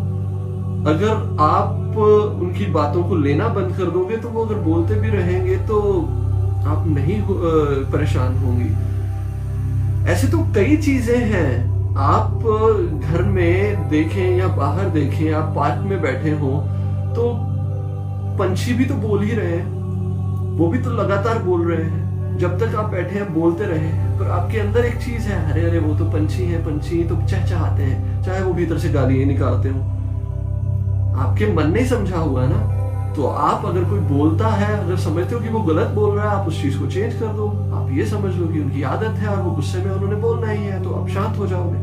Speaker 1: अगर आप उनकी बातों को लेना बंद कर दोगे तो वो अगर बोलते भी रहेंगे तो आप नहीं परेशान होंगी। ऐसे तो कई चीजें हैं, आप घर में देखें या बाहर देखें, आप पार्क में बैठे हो तो पंछी भी तो बोल ही रहे हैं, वो भी तो लगातार बोल रहे हैं। जब तक आप बैठे हैं बोलते रहे, पर आपके अंदर एक चीज है, अरे अरे वो तो पंछी है, पंछी तो चहचहाते हैं, चाहे वो भीतर से गालियां निकालते हो। आपके मन ने समझा हुआ ना। तो आप अगर कोई बोलता है, अगर समझते हो कि वो गलत बोल रहा है, आप उस चीज को चेंज कर दो। आप ये समझ लो कि उनकी आदत है और वो गुस्से में उन्होंने बोलना ही है, तो आप शांत हो जाओगे।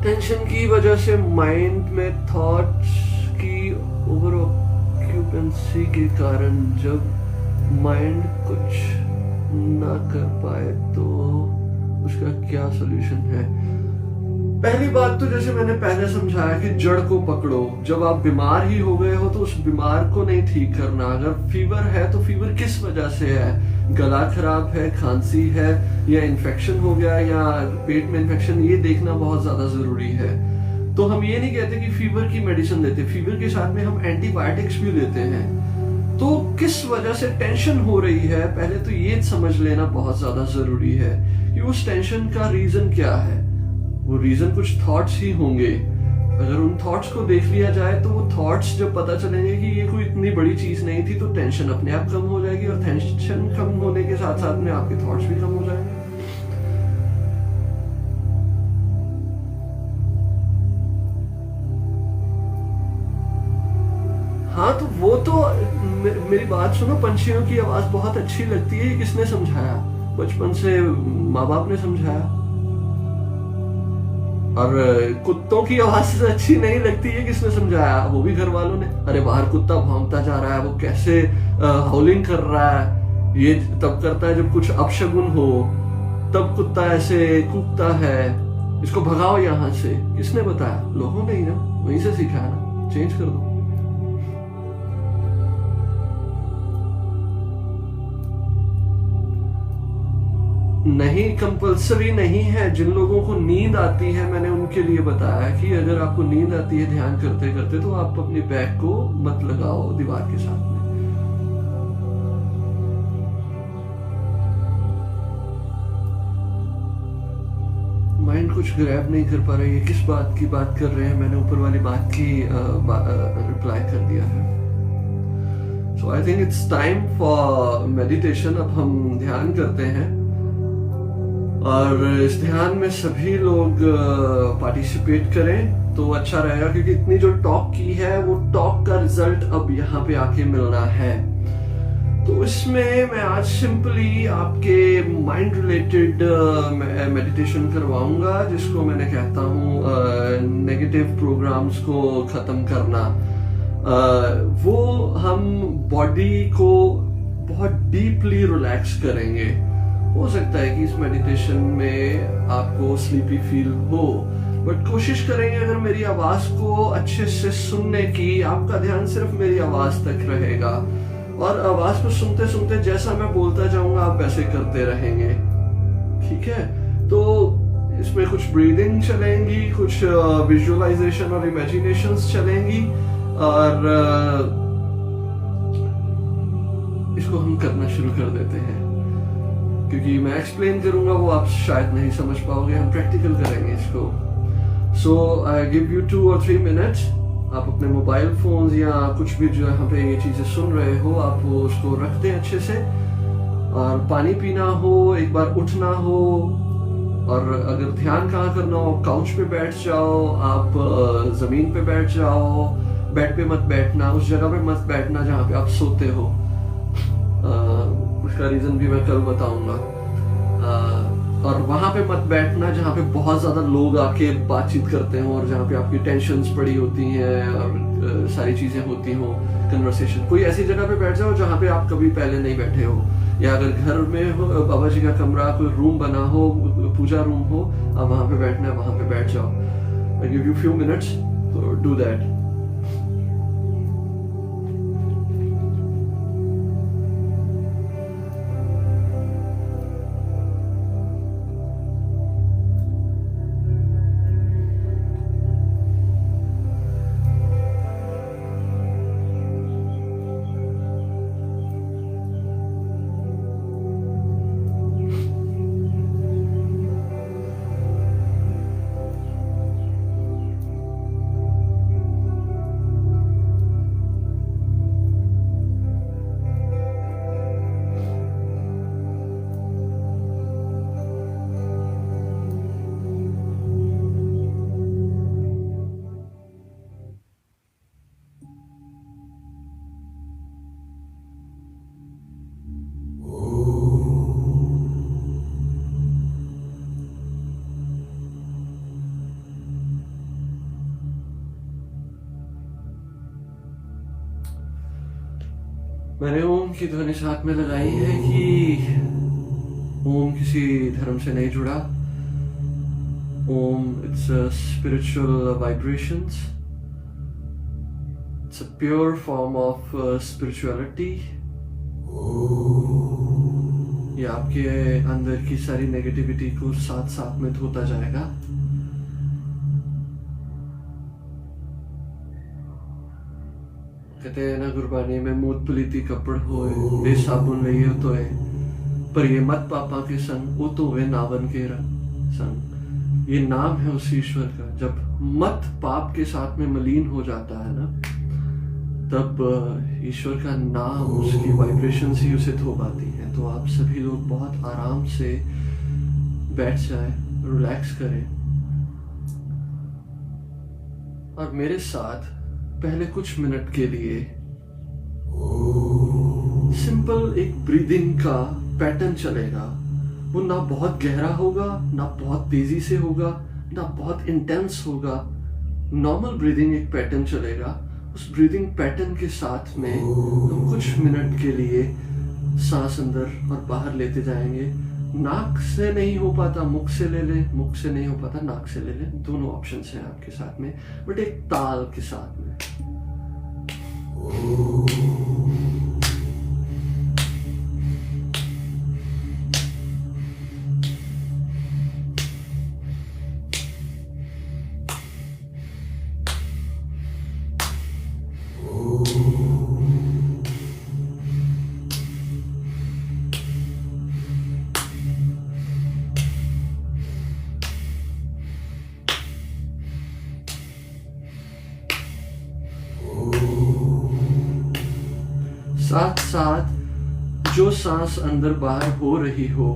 Speaker 1: टेंशन की वजह से माइंड में थॉट्स की ओवर ऑक्यूपेंसी के कारण जब माइंड कुछ ना कर पाए तो उसका क्या सोल्यूशन है? पहली बात तो जैसे मैंने पहले समझाया कि जड़ को पकड़ो। जब आप बीमार ही हो गए हो तो उस बीमार को नहीं ठीक करना। अगर फीवर है तो फीवर किस वजह से है? गला खराब है, खांसी है, या इन्फेक्शन हो गया, या पेट में इन्फेक्शन, ये देखना बहुत ज्यादा जरूरी है। तो हम ये नहीं कहते कि फीवर की मेडिसिन देते, फीवर के साथ में हम एंटीबायोटिक्स भी देते हैं। तो किस वजह से टेंशन हो रही है, पहले तो ये समझ लेना बहुत ज्यादा जरूरी है कि उस टेंशन का रीजन क्या है। वो रीजन कुछ थॉट्स ही होंगे। अगर उन थॉट्स को देख लिया जाए तो वो थॉट्स जब पता चलेंगे कि ये कोई इतनी बड़ी चीज नहीं थी, तो टेंशन अपने आप कम हो जाएगी, और टेंशन कम होने के साथ साथ में आपके थॉट्स भी कम हो जाएंगे। हाँ, तो वो तो मेरी बात सुनो, पंछियों की आवाज बहुत अच्छी लगती है, किसने समझाया? बचपन से माँ बाप ने समझाया। और कुत्तों की आवाज अच्छी नहीं लगती है, किसने समझाया? वो भी घर वालों ने। अरे बाहर कुत्ता भौंकता जा रहा है, वो कैसे हाउलिंग कर रहा है, ये तब करता है जब कुछ अपशगुन हो, तब कुत्ता ऐसे कूदता है, इसको भगाओ यहाँ से। किसने बताया? लोगों ने ही ना, वहीं से सीखा है ना। चेंज कर दो। नहीं, कंपल्सरी नहीं है। जिन लोगों को नींद आती है, मैंने उनके लिए बताया कि अगर आपको नींद आती है ध्यान करते करते, तो आप अपनी बैक को मत लगाओ दीवार के साथ में। कुछ ग्रैब नहीं कर पा रहे, ये किस बात की बात कर रहे हैं, मैंने ऊपर वाली बात की रिप्लाई कर दिया है। So I think it's time for meditation. अब हम ध्यान करते हैं और इस ध्यान में सभी लोग पार्टिसिपेट करें तो अच्छा रहेगा, क्योंकि इतनी जो टॉक की है वो टॉक का रिजल्ट अब यहाँ पे आके मिलना है। तो इसमें मैं आज सिंपली आपके माइंड रिलेटेड मेडिटेशन करवाऊंगा, जिसको मैंने कहता हूँ नेगेटिव प्रोग्राम्स को खत्म करना। वो हम बॉडी को बहुत डीपली रिलैक्स करेंगे। हो सकता है कि इस मेडिटेशन में आपको स्लीपी फील हो, बट कोशिश करेंगे अगर मेरी आवाज को अच्छे से सुनने की। आपका ध्यान सिर्फ मेरी आवाज तक रहेगा और आवाज को सुनते सुनते जैसा मैं बोलता जाऊंगा आप वैसे करते रहेंगे, ठीक है? तो इसमें कुछ ब्रीदिंग चलेंगी, कुछ विजुअलाइजेशन और इमेजिनेशंस चलेंगी, और इसको हम करना शुरू कर देते हैं। क्योंकि मैं एक्सप्लेन करूंगा वो आप शायद नहीं समझ पाओगे, हम प्रैक्टिकल करेंगे इसको। So I give you 2 or 3 minutes. आप अपने मोबाइल फोन या कुछ भी जो यहाँ पे ये चीजें सुन रहे हो, आप उसको रख दें अच्छे से, और पानी पीना हो, एक बार उठना हो, और अगर ध्यान कहाँ करना हो, काउच पे बैठ जाओ, आप जमीन पे बैठ जाओ, बेड पे मत बैठना, उस जगह पे मत बैठना जहाँ पे आप सोते हो। उसका रीजन भी मैं कल बताऊंगा। और वहां पे मत बैठना जहाँ पे बहुत ज्यादा लोग आके बातचीत करते हो और जहाँ पे आपकी टेंशन्स पड़ी होती हैं और सारी चीजें होती हो, कन्वर्सेशन। कोई ऐसी जगह पे बैठ जाओ जहाँ पे आप कभी पहले नहीं बैठे हो, या अगर घर में हो, बाबा जी का कमरा, कोई रूम बना हो, पूजा रूम हो, आप वहां पे बैठना है, वहां पे बैठ जाओ। आई give you few minutes to do that. मैंने ओम की ध्वनि साथ में लगाई है कि ओम किसी धर्म से नहीं जुड़ा। ओम it's a spiritual vibrations, it's a pure form of spirituality. ये आपके अंदर की सारी नेगेटिविटी को साथ साथ में धोता जाएगा। कहते हैं ना गुरबानी में, मूत पलीती कपड़ होए बे साबुन लइए तो है, पर ये मत पापा के संग वो तो वे नावन के संग। ये नाम है उस ईश्वर का। जब मत पाप के साथ में मलिन हो जाता है ना, तब ईश्वर का नाम, उसकी वाइब्रेशंस ही उसे धो पाती है। तो आप सभी लोग बहुत आराम से बैठ जाएं, रिलैक्स करें, और मेरे साथ पहले कुछ मिनट के लिए सिंपल एक ब्रीदिंग का पैटर्न चलेगा। वो ना बहुत गहरा होगा, ना बहुत तेजी से होगा, ना बहुत इंटेंस होगा। नॉर्मल ब्रीदिंग एक पैटर्न चलेगा। उस ब्रीदिंग पैटर्न के साथ में हम कुछ मिनट के लिए सांस अंदर और बाहर लेते जाएंगे। नाक से नहीं हो पाता मुख से ले लें, मुख से नहीं हो पाता नाक से ले लें, दोनों ऑप्शंस हैं आपके साथ में, बट एक ताल के साथ में। साथ साथ जो सांस अंदर बाहर हो रही हो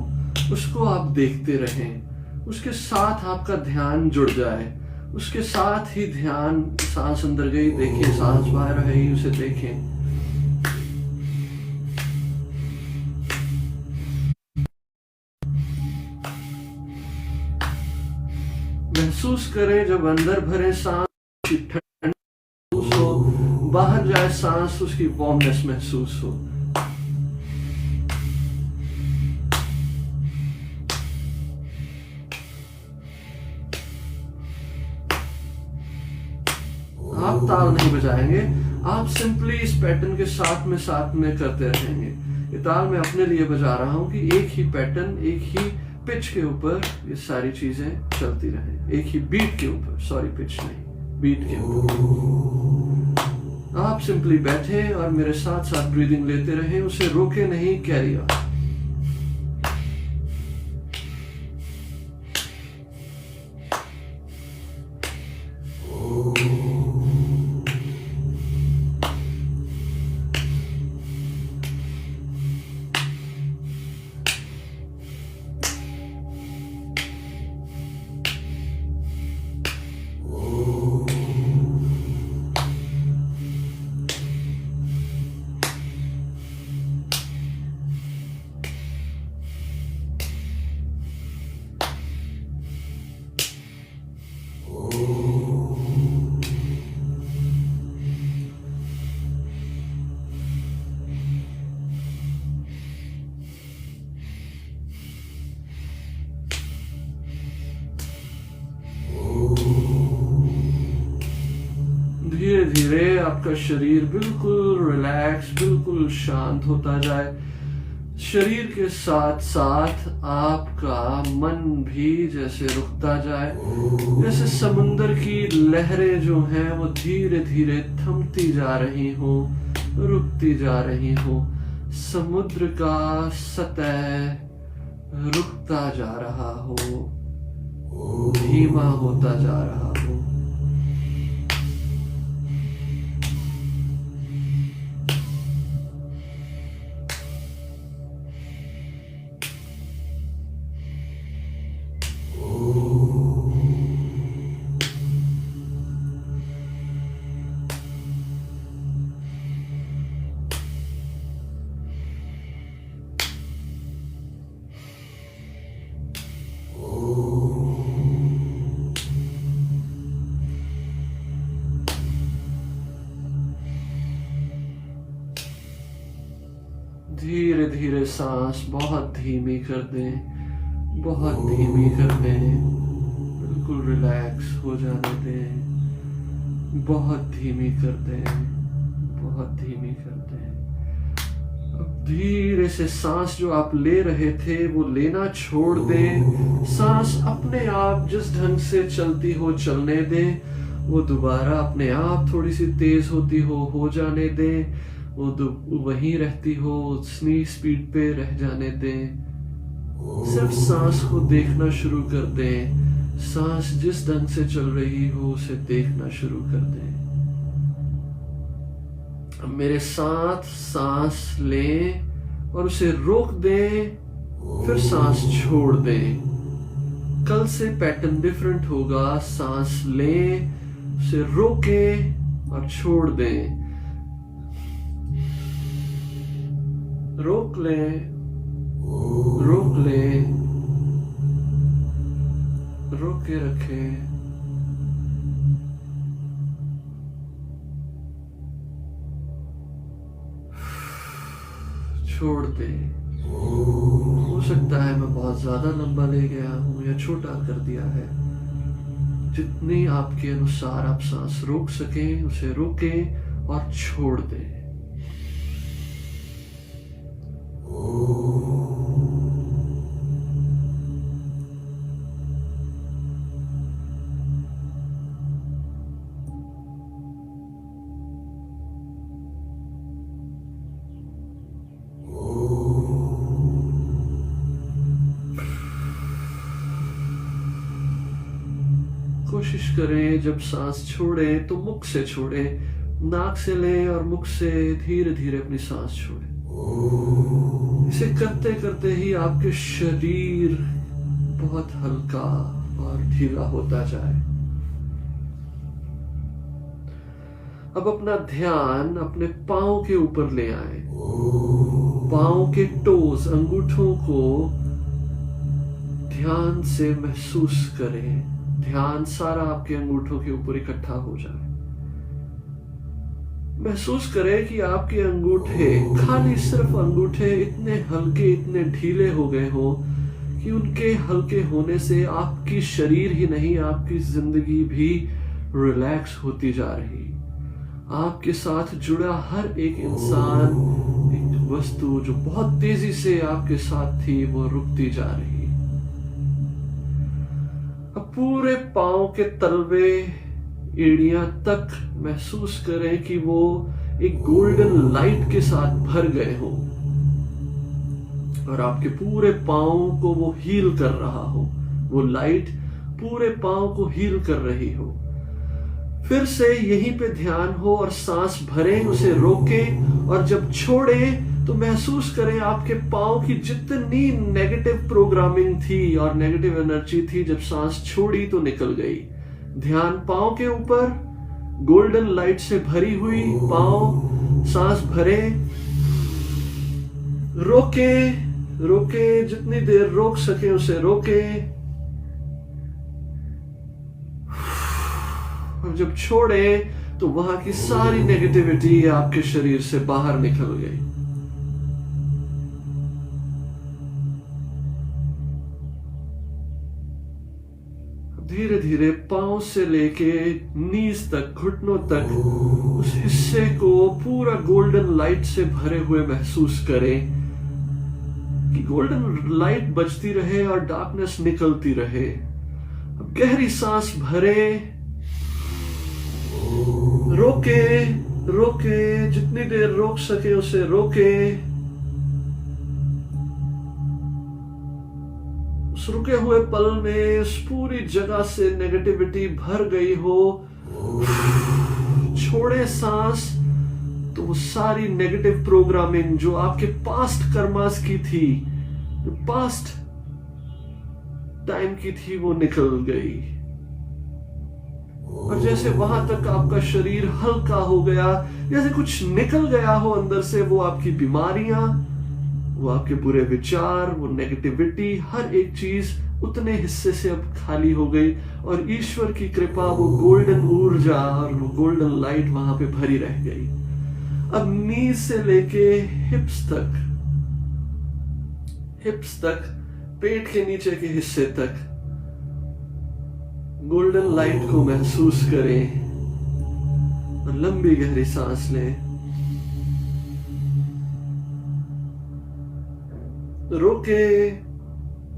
Speaker 1: उसको आप देखते रहें, उसके साथ आपका ध्यान जुड़ जाए, उसके साथ ही ध्यान, सांस अंदर गई देखिए, सांस बाहर आई उसे देखें। महसूस करें जब अंदर भरे सांस की ठंड हो, बाहर जाए सांस उसकी वार्मनेस महसूस हो। आप ताल नहीं बजाएंगे, आप सिंपली इस पैटर्न के साथ में करते रहेंगे। ये ताल मैं अपने लिए बजा रहा हूं कि एक ही पैटर्न, एक ही पिच के ऊपर ये सारी चीजें चलती रहें, एक ही बीट के ऊपर, सॉरी पिच नहीं, बीट के ऊपर। आप सिंपली बैठे और मेरे साथ साथ ब्रीदिंग लेते रहें, उसे रोके नहीं, कैरी ऑन। धीरे धीरे आपका शरीर बिल्कुल रिलैक्स, बिल्कुल शांत होता जाए। शरीर के साथ साथ आपका मन भी जैसे रुकता जाए, जैसे समुंदर की लहरें जो हैं वो धीरे धीरे थमती जा रही हो, रुकती जा रही हो। समुद्र का सतह रुकता जा रहा हो, धीमा होता जा रहा हो। धीरे धीरे सांस बहुत धीमी कर दें, बहुत धीमी कर दें, बिल्कुल रिलैक्स हो जाने दें। बहुत धीमी कर दें, बहुत धीमी कर दें। अब धीरे से सांस जो आप ले रहे थे वो लेना छोड़ दें। सांस अपने आप जिस ढंग से चलती हो चलने दें, वो दोबारा अपने आप थोड़ी सी तेज होती हो जाने दें, वो वहीं रहती हो, उतनी स्पीड पे रह जाने दें। सिर्फ सांस को देखना शुरू कर दें, सांस जिस ढंग से चल रही हो उसे देखना शुरू कर दें। अब मेरे साथ सांस लें और उसे रोक दें, फिर सांस छोड़ दें। कल से पैटर्न डिफरेंट होगा। सांस लें, उसे रोकें और छोड़ दें। रोक लें, रोक लें, रोक के रखें, छोड़ दें। हो सकता है मैं बहुत ज्यादा लंबा ले गया हूं या छोटा कर दिया है। जितनी आपके अनुसार आप सांस रोक सकें उसे रोकें और छोड़ दें। कोशिश करें जब सांस छोड़ें तो मुख से छोड़ें, नाक से लें और मुख से धीरे धीरे अपनी सांस छोड़ें। इसे करते करते ही आपके शरीर बहुत हल्का और ढीला होता जाए। अब अपना ध्यान अपने पांव के ऊपर ले आए। पांव के टोज, अंगूठों को ध्यान से महसूस करें। ध्यान सारा आपके अंगूठों के ऊपर इकट्ठा हो जाए। महसूस करें कि आपके अंगूठे, खाली सिर्फ अंगूठे इतने हल्के, इतने ढीले हो गए हो कि उनके हल्के होने से आपकी शरीर ही नहीं, आपकी जिंदगी भी रिलैक्स होती जा रही। आपके साथ जुड़ा हर एक इंसान, एक वस्तु जो बहुत तेजी से आपके साथ थी, वो रुकती जा रही। अब पूरे पांव के तलवे, एड़ियां तक महसूस करें कि वो एक गोल्डन लाइट के साथ भर गए हो और आपके पूरे पांव को वो हील कर रहा हो। वो लाइट पूरे पांव को हील कर रही हो। फिर से यहीं पे ध्यान हो और सांस भरें, उसे रोकें और जब छोड़ें तो महसूस करें आपके पांव की जितनी नेगेटिव प्रोग्रामिंग थी और नेगेटिव एनर्जी थी, जब सांस छोड़ी तो निकल गई। ध्यान पांव के ऊपर, गोल्डन लाइट से भरी हुई पांव, सांस भरे, रोके रोके, जितनी देर रोक सके उसे रोके और जब छोड़े तो वहां की सारी नेगेटिविटी आपके शरीर से बाहर निकल गई। धीरे धीरे पांव से लेके नीज तक, घुटनों तक उस हिस्से को पूरा गोल्डन लाइट से भरे हुए महसूस करें कि गोल्डन लाइट बजती रहे और डार्कनेस निकलती रहे। अब गहरी सांस भरे, रोके रोके, जितनी देर रोक सके उसे रोके। उस रुके हुए पल में उस पूरी जगह से नेगेटिविटी भर गई हो, छोड़े सांस तो वो सारी नेगेटिव प्रोग्रामिंग जो आपके पास्ट कर्मास की थी, जो पास्ट टाइम की थी, वो निकल गई। और जैसे वहां तक आपका शरीर हल्का हो गया, जैसे कुछ निकल गया हो अंदर से, वो आपकी बीमारियां, वो आपके बुरे विचार, वो नेगेटिविटी, हर एक चीज उतने हिस्से से अब खाली हो गई और ईश्वर की कृपा, वो गोल्डन ऊर्जा और वो गोल्डन लाइट वहां पे भरी रह गई। अब नीज से लेके हिप्स तक, पेट के नीचे के हिस्से तक गोल्डन लाइट को महसूस करें और लंबी गहरी सांस लें। रोके,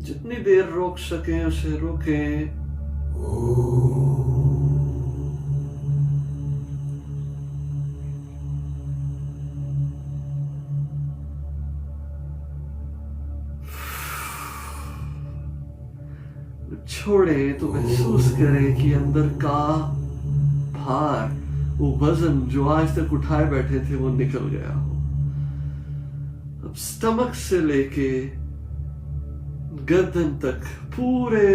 Speaker 1: जितनी देर रोक सकें उसे रोकें। छोड़े तो महसूस करें कि अंदर का भार, वो वजन जो आज तक उठाए बैठे थे, वो निकल गया हो। अब स्टमक से लेके गर्दन तक पूरे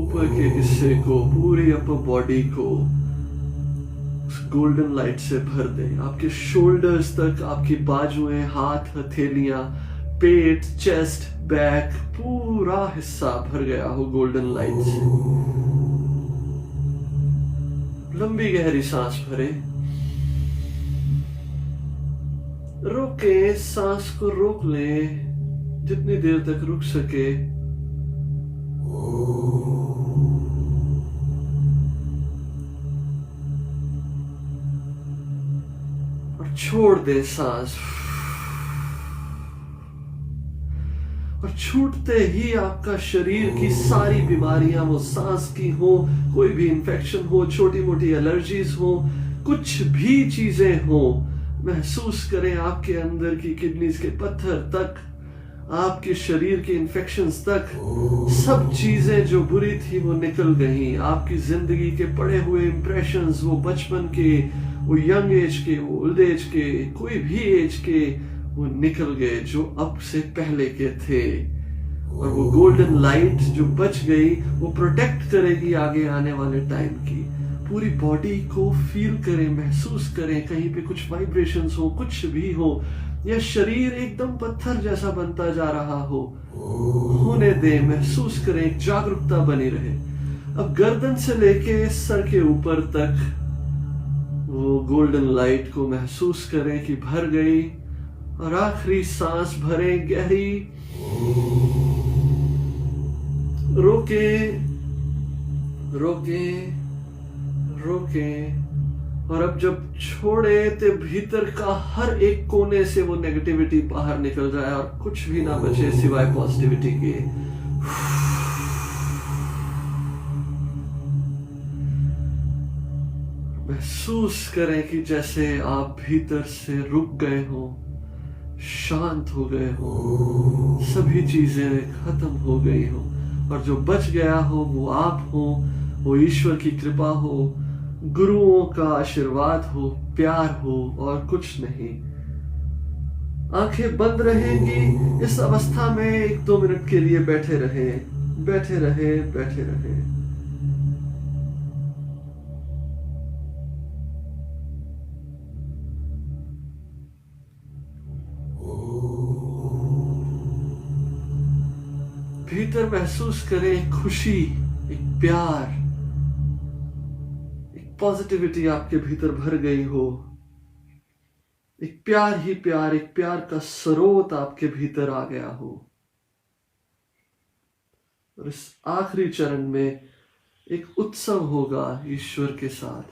Speaker 1: ऊपर के हिस्से को, पूरी अपर बॉडी को उस गोल्डन लाइट से भर दें। आपके शोल्डर्स तक, आपकी बाजुएं, हाथ, हथेलियां, पेट, चेस्ट, बैक, पूरा हिस्सा भर गया हो गोल्डन लाइट से। लंबी गहरी सांस भरे, रोके, सांस को रोक लें जितनी देर तक रुक सके। और छोड़ दे सांस। और छूटते ही आपका शरीर की सारी बीमारियां, वो सांस की हो, कोई भी इंफेक्शन हो, छोटी मोटी एलर्जीज हो, कुछ भी चीजें हो, महसूस करें आपके अंदर की किडनीज के पत्थर तक, आपके शरीर के इंफेक्शंस तक, सब चीजें जो बुरी थी वो निकल गई। आपकी जिंदगी के पड़े हुए इंप्रेशंस, वो बचपन के, वो यंग एज के, वो ओल्ड एज के, कोई भी एज के, वो निकल गए जो अब से पहले के थे। और वो गोल्डन लाइट जो बच गई वो प्रोटेक्ट करेगी आगे आने वाले टाइम की। पूरी बॉडी को फील करें, महसूस करें, कहीं पे कुछ वाइब्रेशंस हो, कुछ भी हो, या शरीर एकदम पत्थर जैसा बनता जा रहा हो, होने दे, महसूस करें, एक जागरूकता बनी रहे। अब गर्दन से लेके सर के ऊपर तक वो गोल्डन लाइट को महसूस करें कि भर गई। और आखिरी सांस भरें गहरी, रोके रोके रोके। और अब जब छोड़े तो भीतर का हर एक कोने से वो नेगेटिविटी बाहर निकल जाए और कुछ भी ना बचे सिवाय पॉजिटिविटी के। महसूस करें कि जैसे आप भीतर से रुक गए हो, शांत हो गए हो, सभी चीजें खत्म हो गई हो, और जो बच गया हो वो आप हो, वो ईश्वर की कृपा हो, गुरुओं का आशीर्वाद हो, प्यार हो, और कुछ नहीं। आंखें बंद रहेंगी। इस अवस्था में 1-2 मिनट के लिए बैठे रहे, बैठे रहे, बैठे रहे। भीतर महसूस करें खुशी, एक प्यार, एक पॉजिटिविटी आपके भीतर भर गई हो। एक प्यार ही प्यार, एक प्यार का स्रोत आपके भीतर आ गया हो। और इस आखिरी चरण में एक उत्सव होगा ईश्वर के साथ,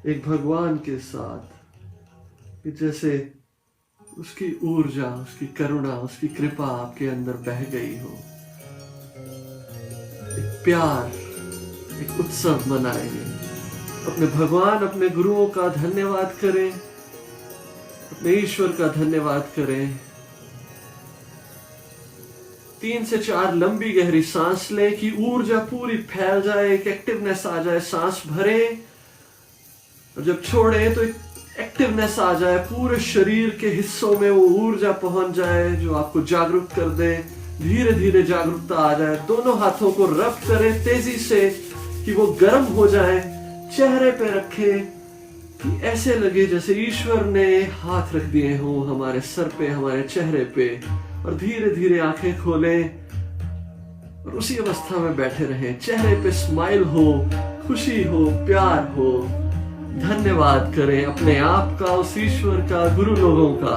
Speaker 1: एक भगवान के साथ, कि जैसे उसकी ऊर्जा, उसकी करुणा, उसकी कृपा आपके अंदर बह गई हो। एक प्यार, एक उत्सव मनाएंगे। अपने भगवान, अपने गुरुओं का धन्यवाद करें, अपने ईश्वर का धन्यवाद करें। 3 से 4 लंबी गहरी सांस लें कि ऊर्जा पूरी फैल जाए, एक एक्टिवनेस आ जाए। सांस भरें और जब छोड़ें तो एक एक्टिवनेस आ जाए, पूरे शरीर के हिस्सों में वो ऊर्जा पहुंच जाए जो आपको जागरूक कर दे। धीरे धीरे जागरूकता आ जाए। दोनों हाथों को रब करें तेजी से कि वो गर्म हो जाए। चेहरे पे रखें कि ऐसे लगे जैसे ईश्वर ने हाथ रख दिए हों हमारे सर पे, हमारे चेहरे पे। और धीरे धीरे आंखें खोलें और उसी अवस्था में बैठे रहें। चेहरे पे स्माइल हो, खुशी हो, प्यार हो। धन्यवाद करें अपने आप का, उस ईश्वर का, गुरु लोगों का,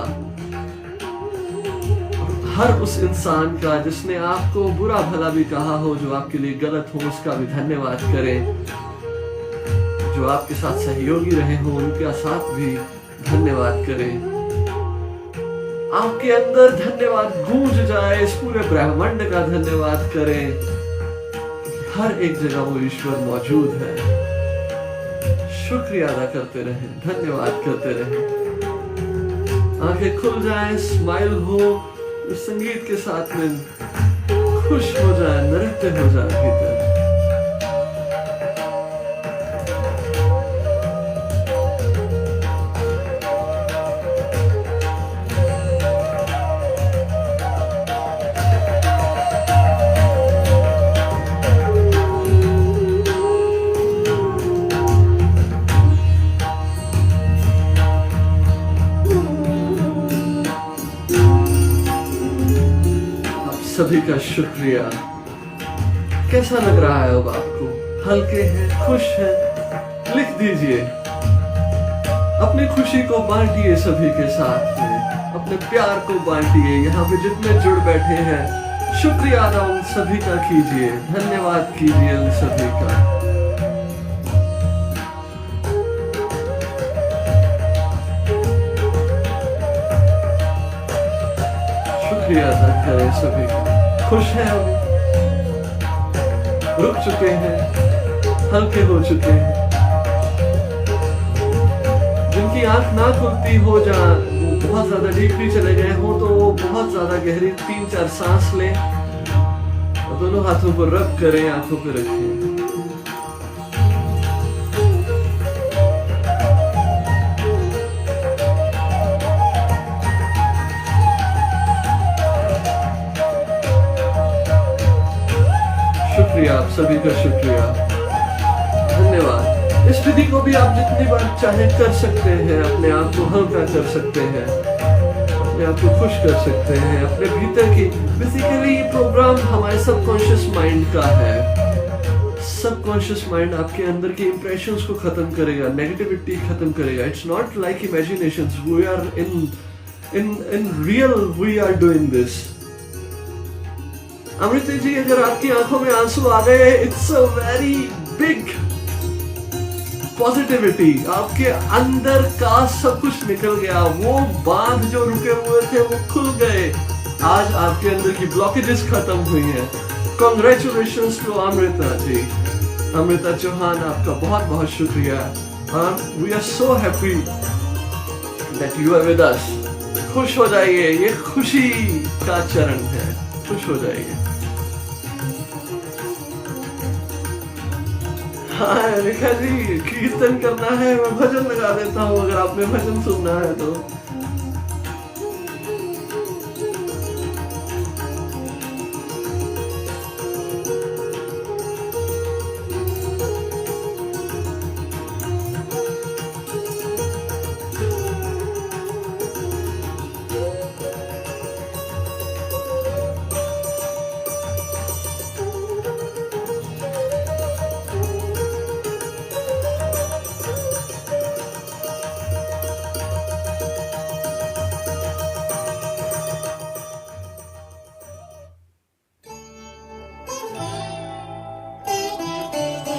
Speaker 1: हर उस इंसान का जिसने आपको बुरा भला भी कहा हो, जो आपके लिए गलत हो, उसका भी धन्यवाद करें। जो आपके साथ सहयोगी रहे हो उनका साथ भी धन्यवाद करें। आपके अंदर धन्यवाद गूंज जाए, इस पूरे ब्रह्मांड का धन्यवाद करें। हर एक जगह वो ईश्वर मौजूद है। शुक्रिया अदा करते रहें, धन्यवाद करते रहें। आंखें खुल जाएं, स्माइल हो, इस संगीत के साथ में खुश हो जाए, नृत्य हो जाए भीतर। सभी का शुक्रिया। कैसा लग रहा है अब आपको? हल्के हैं, खुश हैं? लिख दीजिए। अपनी खुशी को बांटिए सभी के साथ में, अपने प्यार को बांटिए। यहाँ पे जितने जुड़ बैठे हैं, शुक्रिया अदा उन सभी का कीजिए, धन्यवाद कीजिए उन सभी का। शुक्रिया अदा करें सभी का। खुश हैं हम, रुक चुके हैं, हल्के हो चुके हैं। जिनकी आंख ना खुलती हो, जहाँ वो बहुत ज्यादा डीपली चले गए हो, तो वो बहुत ज्यादा गहरी 3-4 सांस लें और दोनों हाथों को रब करें, आंखों पे रखें। शुक्रिया, आप सभी का शुक्रिया, धन्यवाद। इस विधि को भी आप जितनी बार चाहे कर सकते हैं, अपने आप को हल्का कर सकते हैं, अपने आप को खुश कर सकते हैं, अपने भीतर की। बेसिकली ये प्रोग्राम हमारे सबकॉन्शियस माइंड का है। सबकॉन्शियस माइंड आपके अंदर के इंप्रेशंस को खत्म करेगा, नेगेटिविटी खत्म करेगा। It's not like imaginations, we are in real we are doing this. Amrita ji, अगर आपकी आंखों में आंसू आ गए, it's a very big positivity. आपके अंदर का सब कुछ निकल गया, वो बांध जो रुके हुए थे वो खुल गए। आज आपके अंदर की ब्लॉकेजेस खत्म हुई हैं। कॉन्ग्रेचुलेशंस टू अमृता जी, अमृता चौहान, आपका बहुत बहुत शुक्रिया। We are so happy that you are with us. खुश हो जाइए, ये खुशी का चरण है, खुश हो जाइए। हाँ रेखा जी, कीर्तन करना है, मैं भजन लगा देता हूँ अगर आपने भजन सुनना है तो।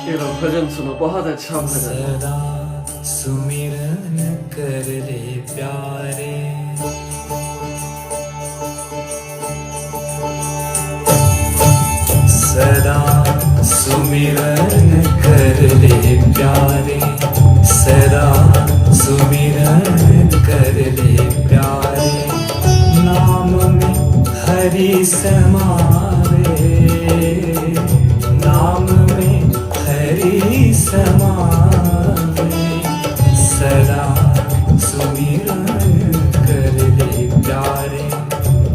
Speaker 1: ये लो भजन सुनो, बहुत अच्छा भजन।
Speaker 2: सदा सुमिरन कर ले प्यारे, सदा सुमिरन कर ले प्यारे, सदा सुमिरन कर ले प्यारे। नाम में हरि समावे, नाम में हरि समावे। सदा सुमिरन कर ले प्यारे,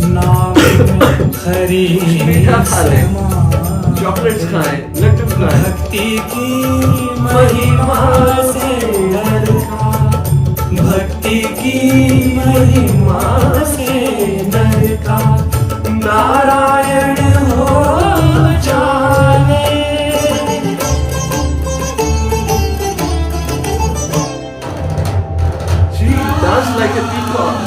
Speaker 2: नाम में हरि समावे।
Speaker 1: चॉकलेट्स खाएं, लड्डू खाएं।
Speaker 2: भक्ति की महिमा से डरता, भक्ति की महिमा से डरता, नारायण हो जाने।
Speaker 1: She does like a peacock.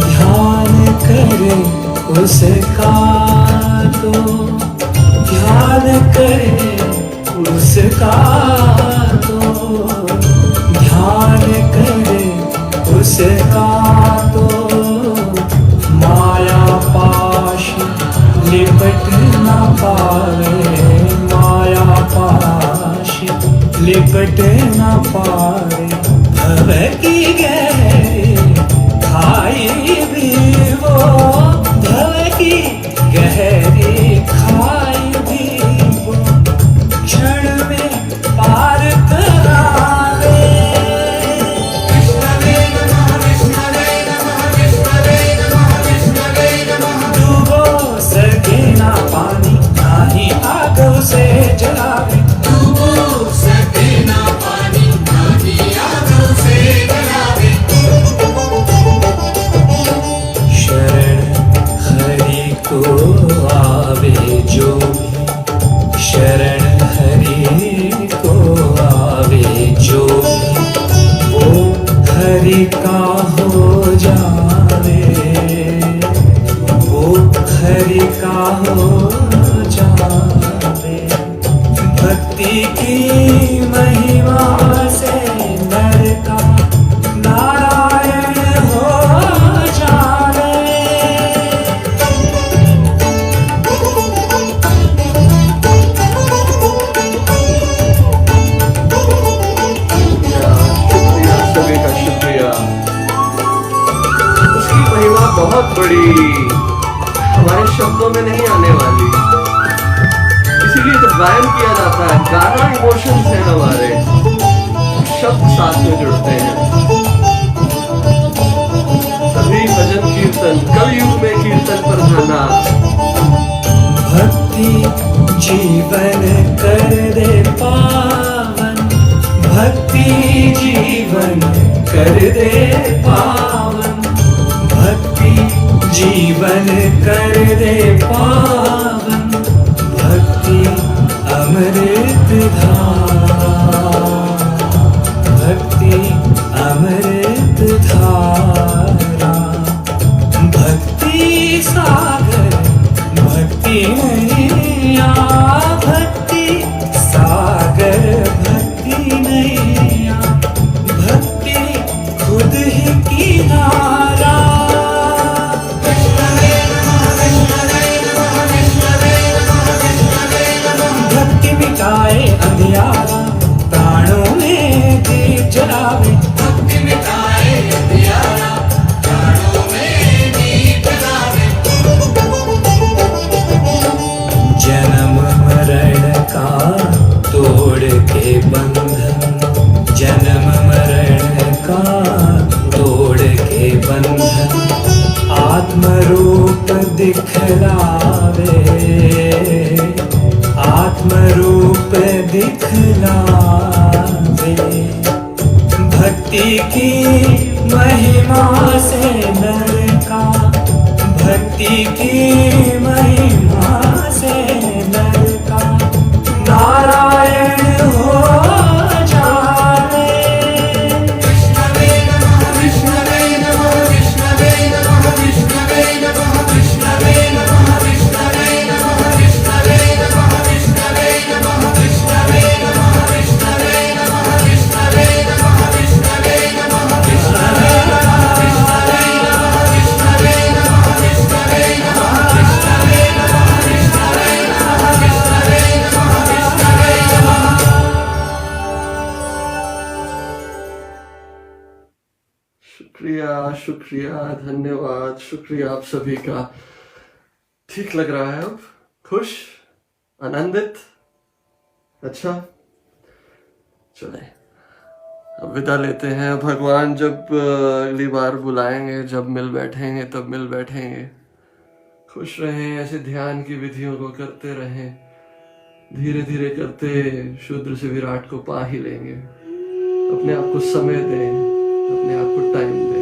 Speaker 2: ध्यान करे उसका तो, ध्यान करे उसका तो, ध्यान करे उसका तो। माया पाश लिपट न पावे, माया पाश लिपट न पावे। भव की गहरी खाई भी वो, भव की गहरी खाई भी वो, क्षण में पार करावे। डूबो सके ना पानी, ना ही आग उसे जलावे। डूबो सके ना पानी, ना ही आग उसे जलावे। शरण हरि को आवे जो भी, शरण हरि को आवे जो भी, वो हरि का हो जावे, वो हरि का हो जावे। भक्ति की महिमा से डरता, नारायण हो जावे।
Speaker 1: शुक्रिया, सभी का शुक्रिया। उसकी महिमा बहुत बड़ी, हमारे शब्दों में नहीं आने वाली। इसीलिए तो गायन किया जाता है, गाना इमोशंस है हमारे, शब्द साथ में जुड़ते हैं। सभी भजन कीर्तन कलयुग में कीर्तन प्रधाना।
Speaker 2: भक्ति जीवन कर दे पावन, भक्ति जीवन कर दे पावन, भक्ति जीवन कर दे पावन, भक्ति अमृत धारा, भक्ति अमृत धारा, भक्ति सागर भक्ति नैया, भक्ति सागर भक्ति नैया, भक्ति खुद ही किनारा। भक्ति मिटाए अंधियारा, प्राणों में दीप जलावे, भक्ति मिटाए अंधियारा, प्राणों में दीप जलावे। जन्म मरण का तोड़ के बंधन, जन्म मरण का तोड़ के बंधन, आत्मरूप दिखलावे, आत्मरूप दिखलावे। भक्ति की महिमा से नर का, भक्ति की महिमा से नर का नारायण हो जावे। विष्णवे नमः, विष्णवे नमः, विष्णवे नमः, विष्णवे नमः, विष्णवे नमः, विष्णवे नमः, विष्णवे नमः, विष्णवे नमः, विष्णवे नमः, विष्णवे नमः, विष्णवे नमः, विष्णवे नमः, विष्णवे नमः, विष्णवे नमः, विष्णवे नमः, विष्णवे नमः, विष्णवे नमः, विष्णवे नमः, विष्णवे नमः, विष्णवे नमः।
Speaker 1: शुक्रिया शुक्रिया, धन्यवाद, शुक्रिया आप सभी का। ठीक लग रहा है अब? खुश, आनंदित? अच्छा, चले अब विदा लेते हैं। भगवान जब अगली बार बुलाएंगे, जब मिल बैठेंगे तब मिल बैठेंगे। खुश रहें, ऐसे ध्यान की विधियों को करते रहें, धीरे धीरे करते शूद्र से विराट को पा ही लेंगे। अपने आप को समय दें, अपने आप को टाइम दें।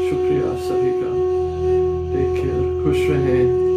Speaker 1: शुक्रिया सभी का। टेक केयर, खुश रहें।